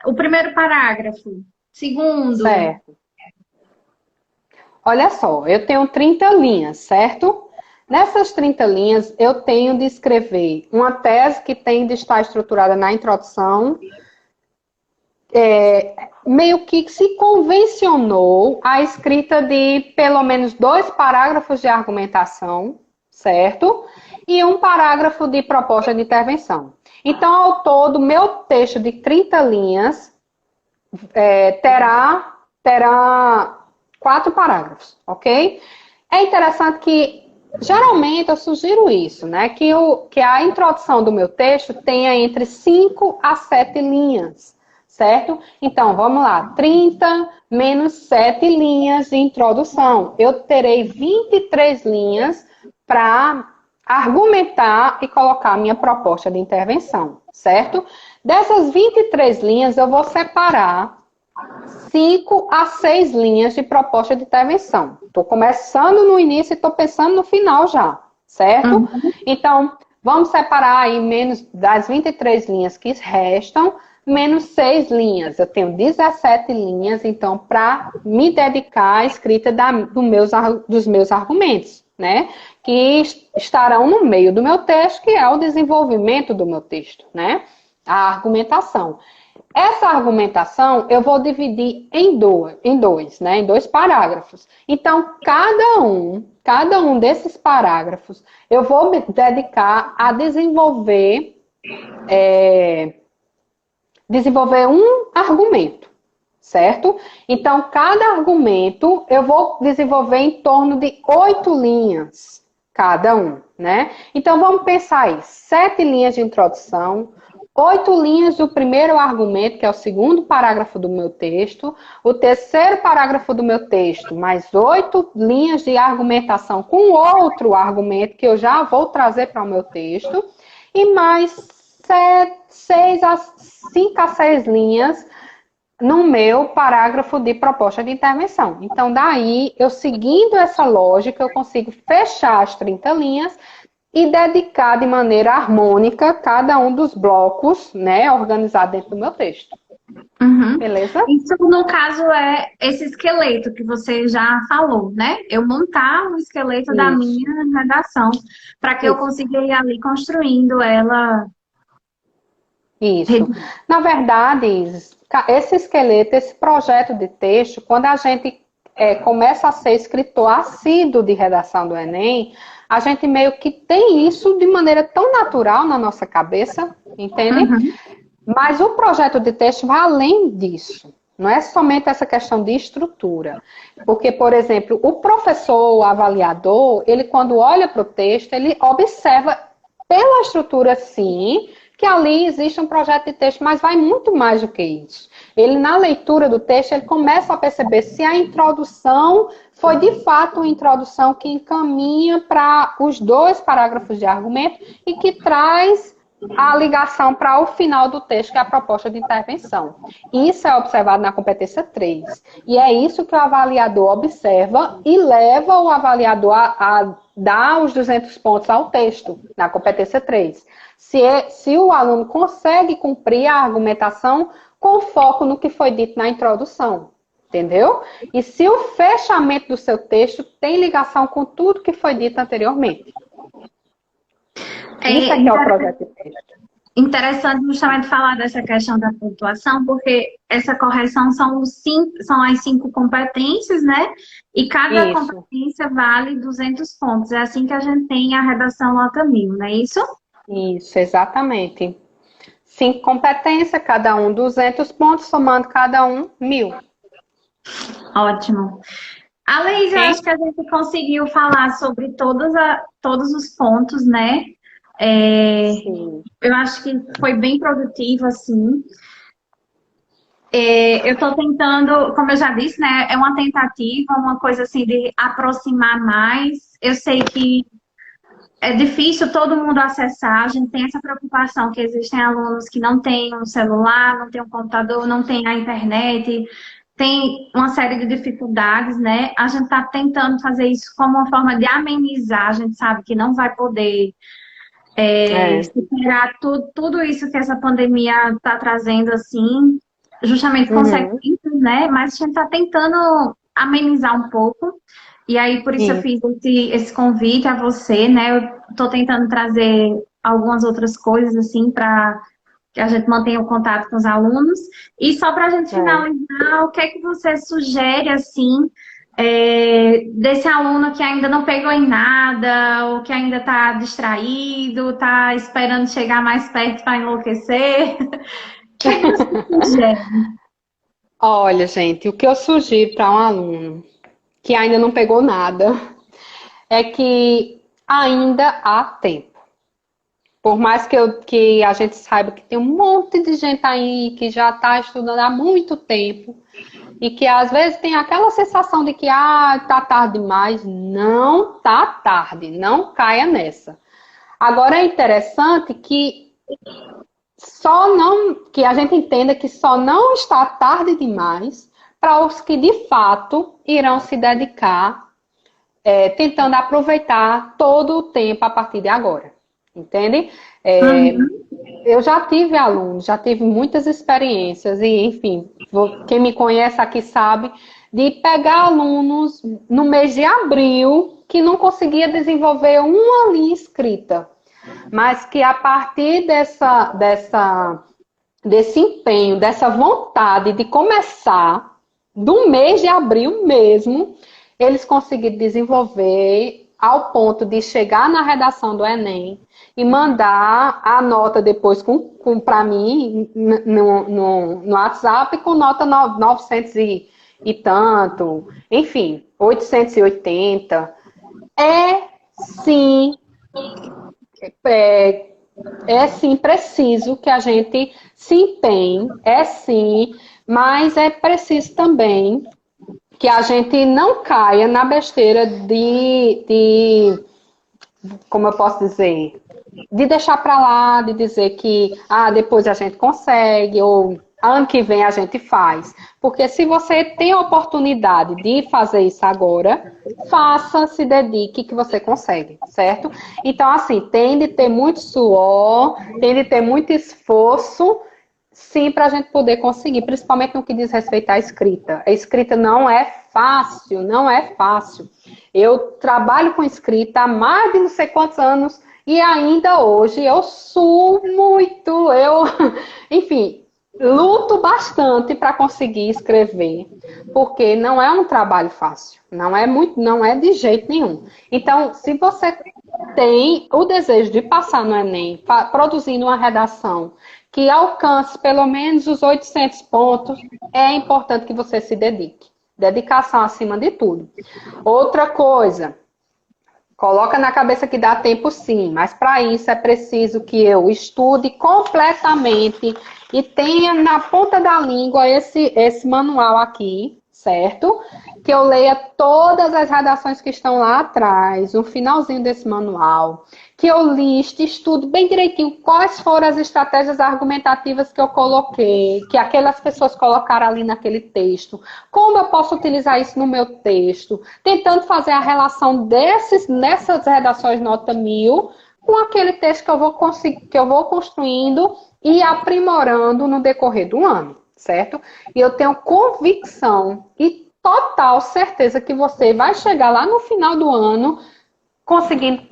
o primeiro parágrafo, segundo. Certo. Olha só, eu tenho 30 linhas, certo? Nessas 30 linhas, eu tenho de escrever uma tese que tem de estar estruturada na introdução. Meio que se convencionou a escrita de pelo menos 2 parágrafos de argumentação, certo? E um parágrafo de proposta de intervenção. Então, ao todo, meu texto de 30 linhas terá 4 parágrafos, ok? É interessante que, geralmente, eu sugiro isso, né? Que a introdução do meu texto tenha entre 5 a 7 linhas, certo? Então, vamos lá. 30 menos 7 linhas de introdução. Eu terei 23 linhas para argumentar e colocar a minha proposta de intervenção, certo? Dessas 23 linhas, eu vou separar 5 a 6 linhas de proposta de intervenção. Estou começando no início e estou pensando no final já, certo? Então, vamos separar aí menos das 23 linhas que restam, menos 6 linhas. Eu tenho 17 linhas, então, para me dedicar à escrita dos meus argumentos, né? Que estarão no meio do meu texto, que é o desenvolvimento do meu texto, né? A argumentação. Essa argumentação eu vou dividir em dois, né? Em dois parágrafos. Então, cada um desses parágrafos, eu vou me dedicar a desenvolver um argumento, certo? Então, cada argumento eu vou desenvolver em torno de 8 linhas, cada um, né? Então, vamos pensar aí, 7 linhas de introdução, 8 linhas do primeiro argumento, que é o segundo parágrafo do meu texto, o terceiro parágrafo do meu texto, mais 8 linhas de argumentação com outro argumento que eu já vou trazer para o meu texto, e mais 5 a 6 linhas no meu parágrafo de proposta de intervenção. Então, daí, eu seguindo essa lógica, eu consigo fechar as 30 linhas e dedicar de maneira harmônica cada um dos blocos, né, organizado dentro do meu texto. Uhum. Beleza? Isso, no caso, é esse esqueleto que você já falou, né? Eu montar o esqueleto da minha redação para que eu consiga ir ali construindo ela. Isso. Na verdade, esse esqueleto, esse projeto de texto, quando a gente começa a ser escritor assíduo de redação do Enem, a gente meio que tem isso de maneira tão natural na nossa cabeça, entende? Uhum. Mas o projeto de texto vai além disso. Não é somente essa questão de estrutura. Porque, por exemplo, o professor, o avaliador, ele quando olha para o texto, ele observa pela estrutura, sim, que ali existe um projeto de texto, mas vai muito mais do que isso. Ele, na leitura do texto, ele começa a perceber se a introdução foi, de fato, uma introdução que encaminha para os 2 parágrafos de argumento e que traz a ligação para o final do texto, que é a proposta de intervenção. Isso é observado na competência 3. E é isso que o avaliador observa e leva o avaliador a dar os 200 pontos ao texto, na competência 3. Se o aluno consegue cumprir a argumentação com foco no que foi dito na introdução, entendeu? E se o fechamento do seu texto tem ligação com tudo que foi dito anteriormente. Isso aqui é o projeto de texto. Interessante justamente falar dessa questão da pontuação, porque essa correção são as 5 competências, né? E cada competência vale 200 pontos. É assim que a gente tem a redação nota 1000, não é isso? Isso, exatamente. 5 competências, cada um 200 pontos, somando cada um 1000. Ótimo. Aleis, eu acho que a gente conseguiu falar sobre todos os pontos, né? Eu acho que foi bem produtivo, assim. Eu estou tentando, como eu já disse, né? É uma tentativa, uma coisa assim de aproximar mais. Eu sei que é difícil todo mundo acessar, a gente tem essa preocupação que existem alunos que não têm um celular, não têm um computador, não têm a internet, tem uma série de dificuldades, né? A gente está tentando fazer isso como uma forma de amenizar, a gente sabe que não vai poder superar tudo isso que essa pandemia está trazendo, assim, justamente consequências, né? Mas a gente está tentando amenizar um pouco. E aí, por isso eu fiz esse convite a você, né? Eu estou tentando trazer algumas outras coisas, assim, para que a gente mantenha o contato com os alunos. E só para a gente finalizar, o que é que você sugere, assim, desse aluno que ainda não pegou em nada, ou que ainda está distraído, está esperando chegar mais perto para enlouquecer? O que é que você sugere? Olha, gente, o que eu sugiro para um aluno que ainda não pegou nada é que ainda há tempo. Por mais que a gente saiba que tem um monte de gente aí que já está estudando há muito tempo e que às vezes tem aquela sensação de que tá tarde demais. Não tá tarde, não caia nessa. Agora é interessante que que a gente entenda que só não está tarde demais para os que de fato irão se dedicar tentando aproveitar todo o tempo a partir de agora. Entende? Eu já tive alunos, já tive muitas experiências, e enfim, quem me conhece aqui sabe, de pegar alunos no mês de abril que não conseguia desenvolver uma linha escrita, mas que a partir desse empenho, dessa vontade de começar, do mês de abril mesmo, eles conseguiram desenvolver ao ponto de chegar na redação do Enem e mandar a nota depois para mim no WhatsApp com nota 900 e tanto, enfim, 880. É sim, é, é sim preciso que a gente se empenhe, é sim, mas é preciso também que a gente não caia na besteira como eu posso dizer, de deixar para lá, de dizer que depois a gente consegue, ou ano que vem a gente faz. Porque se você tem a oportunidade de fazer isso agora, faça, se dedique que você consegue, certo? Então, assim, tem de ter muito suor, tem de ter muito esforço, sim, para a gente poder conseguir, principalmente no que diz respeito à escrita. A escrita não é fácil, não é fácil. Eu trabalho com escrita há mais de não sei quantos anos e ainda hoje eu suo muito, enfim, luto bastante para conseguir escrever, porque não é um trabalho fácil, não é de jeito nenhum. Então, se você tem o desejo de passar no Enem, produzindo uma redação que alcance pelo menos os 800 pontos, é importante que você se dedique. Dedicação acima de tudo. Outra coisa, coloca na cabeça que dá tempo sim, mas para isso é preciso que eu estude completamente e tenha na ponta da língua esse manual aqui, certo? Que eu leia todas as redações que estão lá atrás, no finalzinho desse manual, que eu liste, estudo bem direitinho quais foram as estratégias argumentativas que eu coloquei, que aquelas pessoas colocaram ali naquele texto, como eu posso utilizar isso no meu texto, tentando fazer a relação nessas redações nota 1000 com aquele texto que eu vou construindo e aprimorando no decorrer do ano, certo? E eu tenho convicção e total certeza que você vai chegar lá no final do ano conseguindo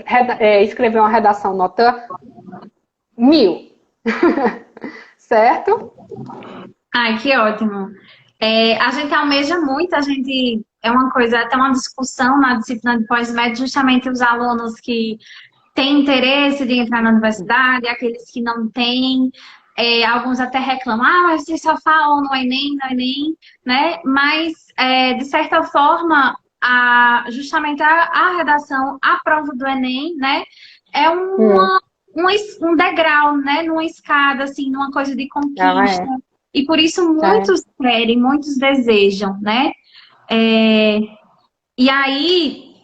escrever uma redação nota 1000. Certo? Ai, que ótimo. A gente almeja muito, é uma coisa, até uma discussão na disciplina de pós-médio, justamente os alunos que têm interesse de entrar na universidade, aqueles que não têm, alguns até reclamam, mas vocês só falam no Enem, no Enem, né? Mas, de certa forma, justamente a redação, a prova do Enem, né? É um degrau, né? Numa escada, assim, numa coisa de conquista. E por isso muitos querem, muitos desejam, né? E aí,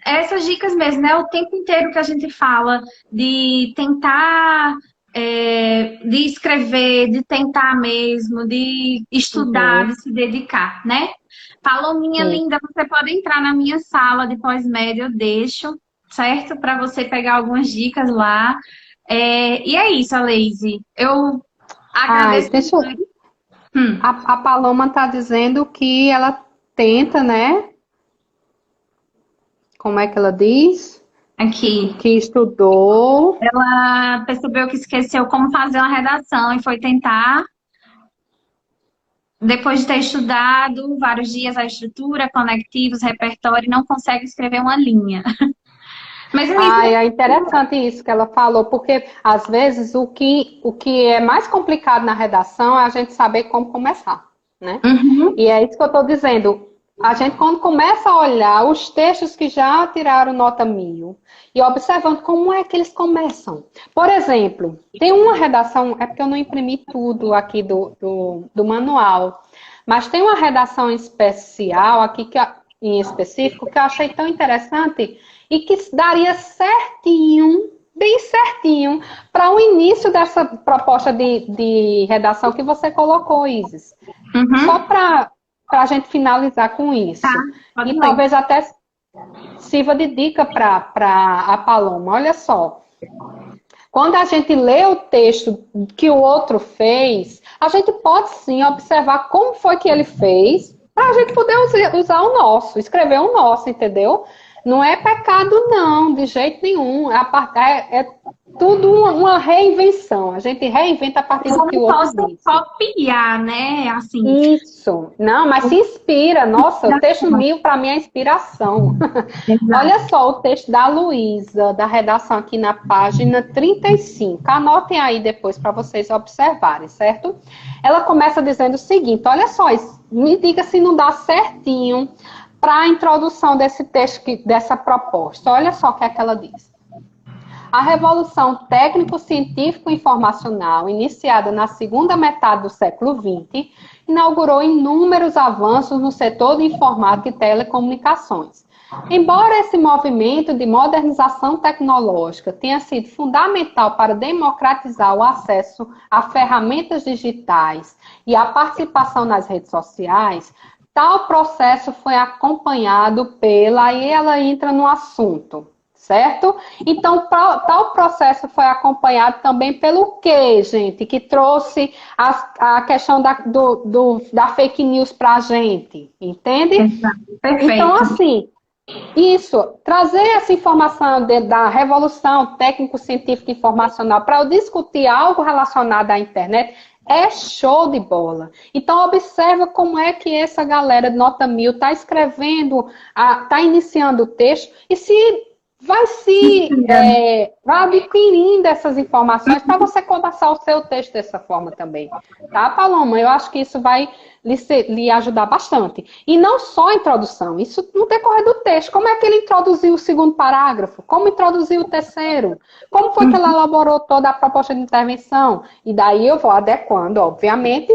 essas dicas mesmo, né? O tempo inteiro que a gente fala de tentar, de escrever, de tentar mesmo, de estudar, de se dedicar, né? Palominha linda, você pode entrar na minha sala de pós-médio, eu deixo, certo? Para você pegar algumas dicas lá. E é isso, Aleise. Eu agradeço muito. A Paloma está dizendo que ela tenta, né? Como é que ela diz? Aqui. Que estudou. Ela percebeu que esqueceu como fazer uma redação e foi tentar. Depois de ter estudado vários dias a estrutura, conectivos, repertório, não consegue escrever uma linha. Mas é interessante isso que ela falou, porque às vezes o que é mais complicado na redação é a gente saber como começar, né? E é isso que eu estou dizendo. A gente, quando começa a olhar os textos que já tiraram nota 1000 e observando como é que eles começam. Por exemplo, tem uma redação, é porque eu não imprimi tudo aqui do manual, mas tem uma redação especial aqui, em específico, que eu achei tão interessante e que daria certinho, bem certinho, para o início dessa proposta de redação que você colocou, Isis. Só para a gente finalizar com isso. E talvez até sirva de dica para a Paloma. Olha só. Quando a gente lê o texto que o outro fez, a gente pode sim observar como foi que ele fez, para a gente poder usar o nosso, escrever o nosso, entendeu? Não é pecado, não, de jeito nenhum. É tudo uma reinvenção. A gente reinventa a partir Eu do que não o outro posso disse. copiar, né? Assim. Isso. Não, mas se inspira. Nossa, o texto meu, para mim, é inspiração. Olha só o texto da Luísa, da redação aqui na página 35. Anotem aí depois para vocês observarem, certo? Ela começa dizendo o seguinte, olha só, me diga se não dá certinho para a introdução desse texto, dessa proposta. Olha só o que é que ela diz. A revolução técnico-científico-informacional, iniciada na segunda metade do século XX, inaugurou inúmeros avanços no setor de informática e telecomunicações. Embora esse movimento de modernização tecnológica tenha sido fundamental para democratizar o acesso a ferramentas digitais e a participação nas redes sociais, tal processo foi acompanhado aí ela entra no assunto, certo? Então, tal processo foi acompanhado também pelo quê, gente? Que trouxe a questão da fake news para a gente, entende? Perfeito. Então, assim, isso, trazer essa informação da revolução técnico-científica e informacional para eu discutir algo relacionado à internet é show de bola. Então, observa como é que essa galera de Nota 1000 está escrevendo, está iniciando o texto, e vai adquirindo essas informações para você começar o seu texto dessa forma também. Tá, Paloma? Eu acho que isso vai lhe ajudar bastante. E não só a introdução, isso no decorrer do texto. Como é que ele introduziu o segundo parágrafo? Como introduziu o terceiro? Como foi que ela elaborou toda a proposta de intervenção? E daí eu vou adequando, obviamente,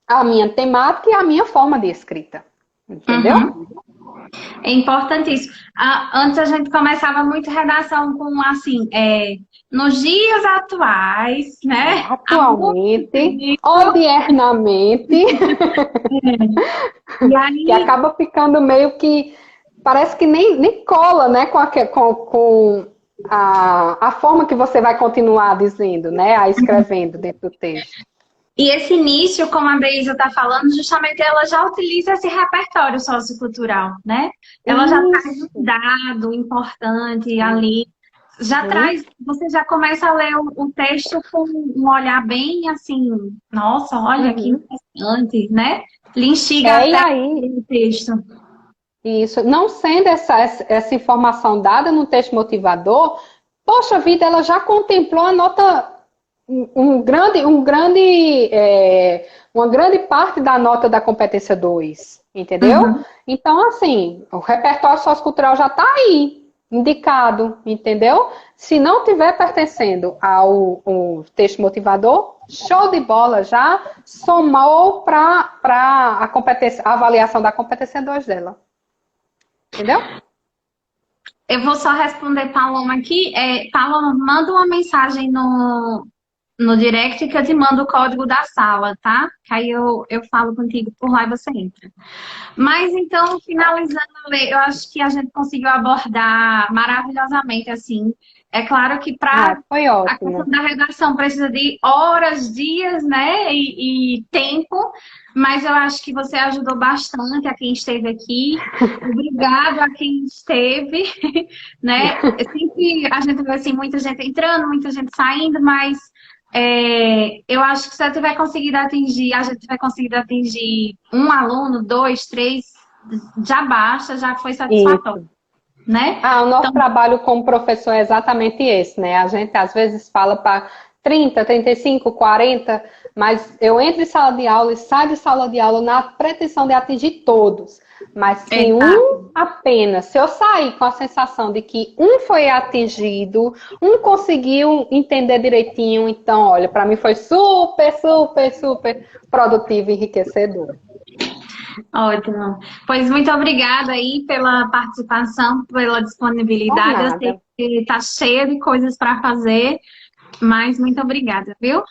a minha temática e a minha forma de escrita. Entendeu? É importantíssimo. Antes a gente começava muito redação com assim, nos dias atuais, né? Atualmente, odiernamente. E aí, que acaba ficando meio que, parece que nem cola, né, com a forma que você vai continuar dizendo, né, escrevendo dentro do texto. E esse início, como a Deisa está falando, justamente ela já utiliza esse repertório sociocultural, né? Ela já traz um dado importante ali, já traz, você já começa a ler o texto com um olhar bem assim, nossa, olha que interessante, né? Lhe instiga e até aí, o texto. Isso, não sendo essa informação dada no texto motivador, poxa vida, ela já contemplou a nota, uma grande parte da nota da competência 2, entendeu? Então, assim, o repertório sociocultural já está aí, indicado, entendeu? Se não tiver pertencendo ao texto motivador, show de bola, já somou para a avaliação da competência 2 dela. Entendeu? Eu vou só responder Paloma aqui. Paloma, manda uma mensagem no direct que eu te mando o código da sala, tá? Que aí eu falo contigo por lá e você entra. Mas então, finalizando, eu acho que a gente conseguiu abordar maravilhosamente, assim. É claro que para a questão da redação precisa de horas, dias, né? E tempo, mas eu acho que você ajudou bastante a quem esteve aqui. Obrigado a quem esteve, né? Sempre a gente vê assim, muita gente entrando, muita gente saindo, mas eu acho que se eu tiver conseguido atingir, a gente tiver conseguido atingir um aluno, 2, 3, já basta, já foi satisfatório. Né? O nosso trabalho como professor é exatamente esse, né? A gente às vezes fala para 30, 35, 40, mas eu entro em sala de aula e saio de sala de aula na pretensão de atingir todos. Mas se um apenas, se eu sair com a sensação de que um foi atingido, um conseguiu entender direitinho, então, olha, para mim foi super, super, super produtivo e enriquecedor. Ótimo. Pois muito obrigada aí pela participação, pela disponibilidade. Eu sei que está cheia de coisas para fazer, mas muito obrigada, viu?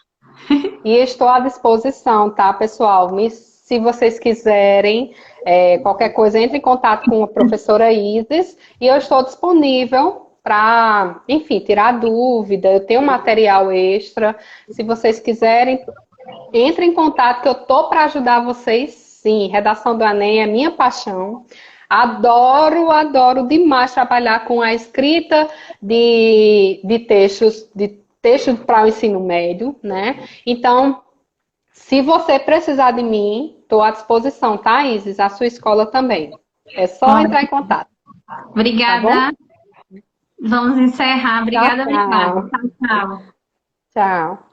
E estou à disposição, tá, pessoal? Se vocês quiserem, qualquer coisa, entre em contato com a professora Isis e eu estou disponível para, enfim, tirar dúvida. Eu tenho material extra. Se vocês quiserem, entre em contato que eu tô para ajudar vocês, sim. Redação do Enem é minha paixão. Adoro, adoro demais trabalhar com a escrita de textos para o ensino médio, né? Então, se você precisar de mim, estou à disposição, tá, Isis? A sua escola também. É só entrar em contato, tá bom? Obrigada. Vamos encerrar. Tchau, Obrigada, Vitória. tchau. Tchau, tchau. Tchau.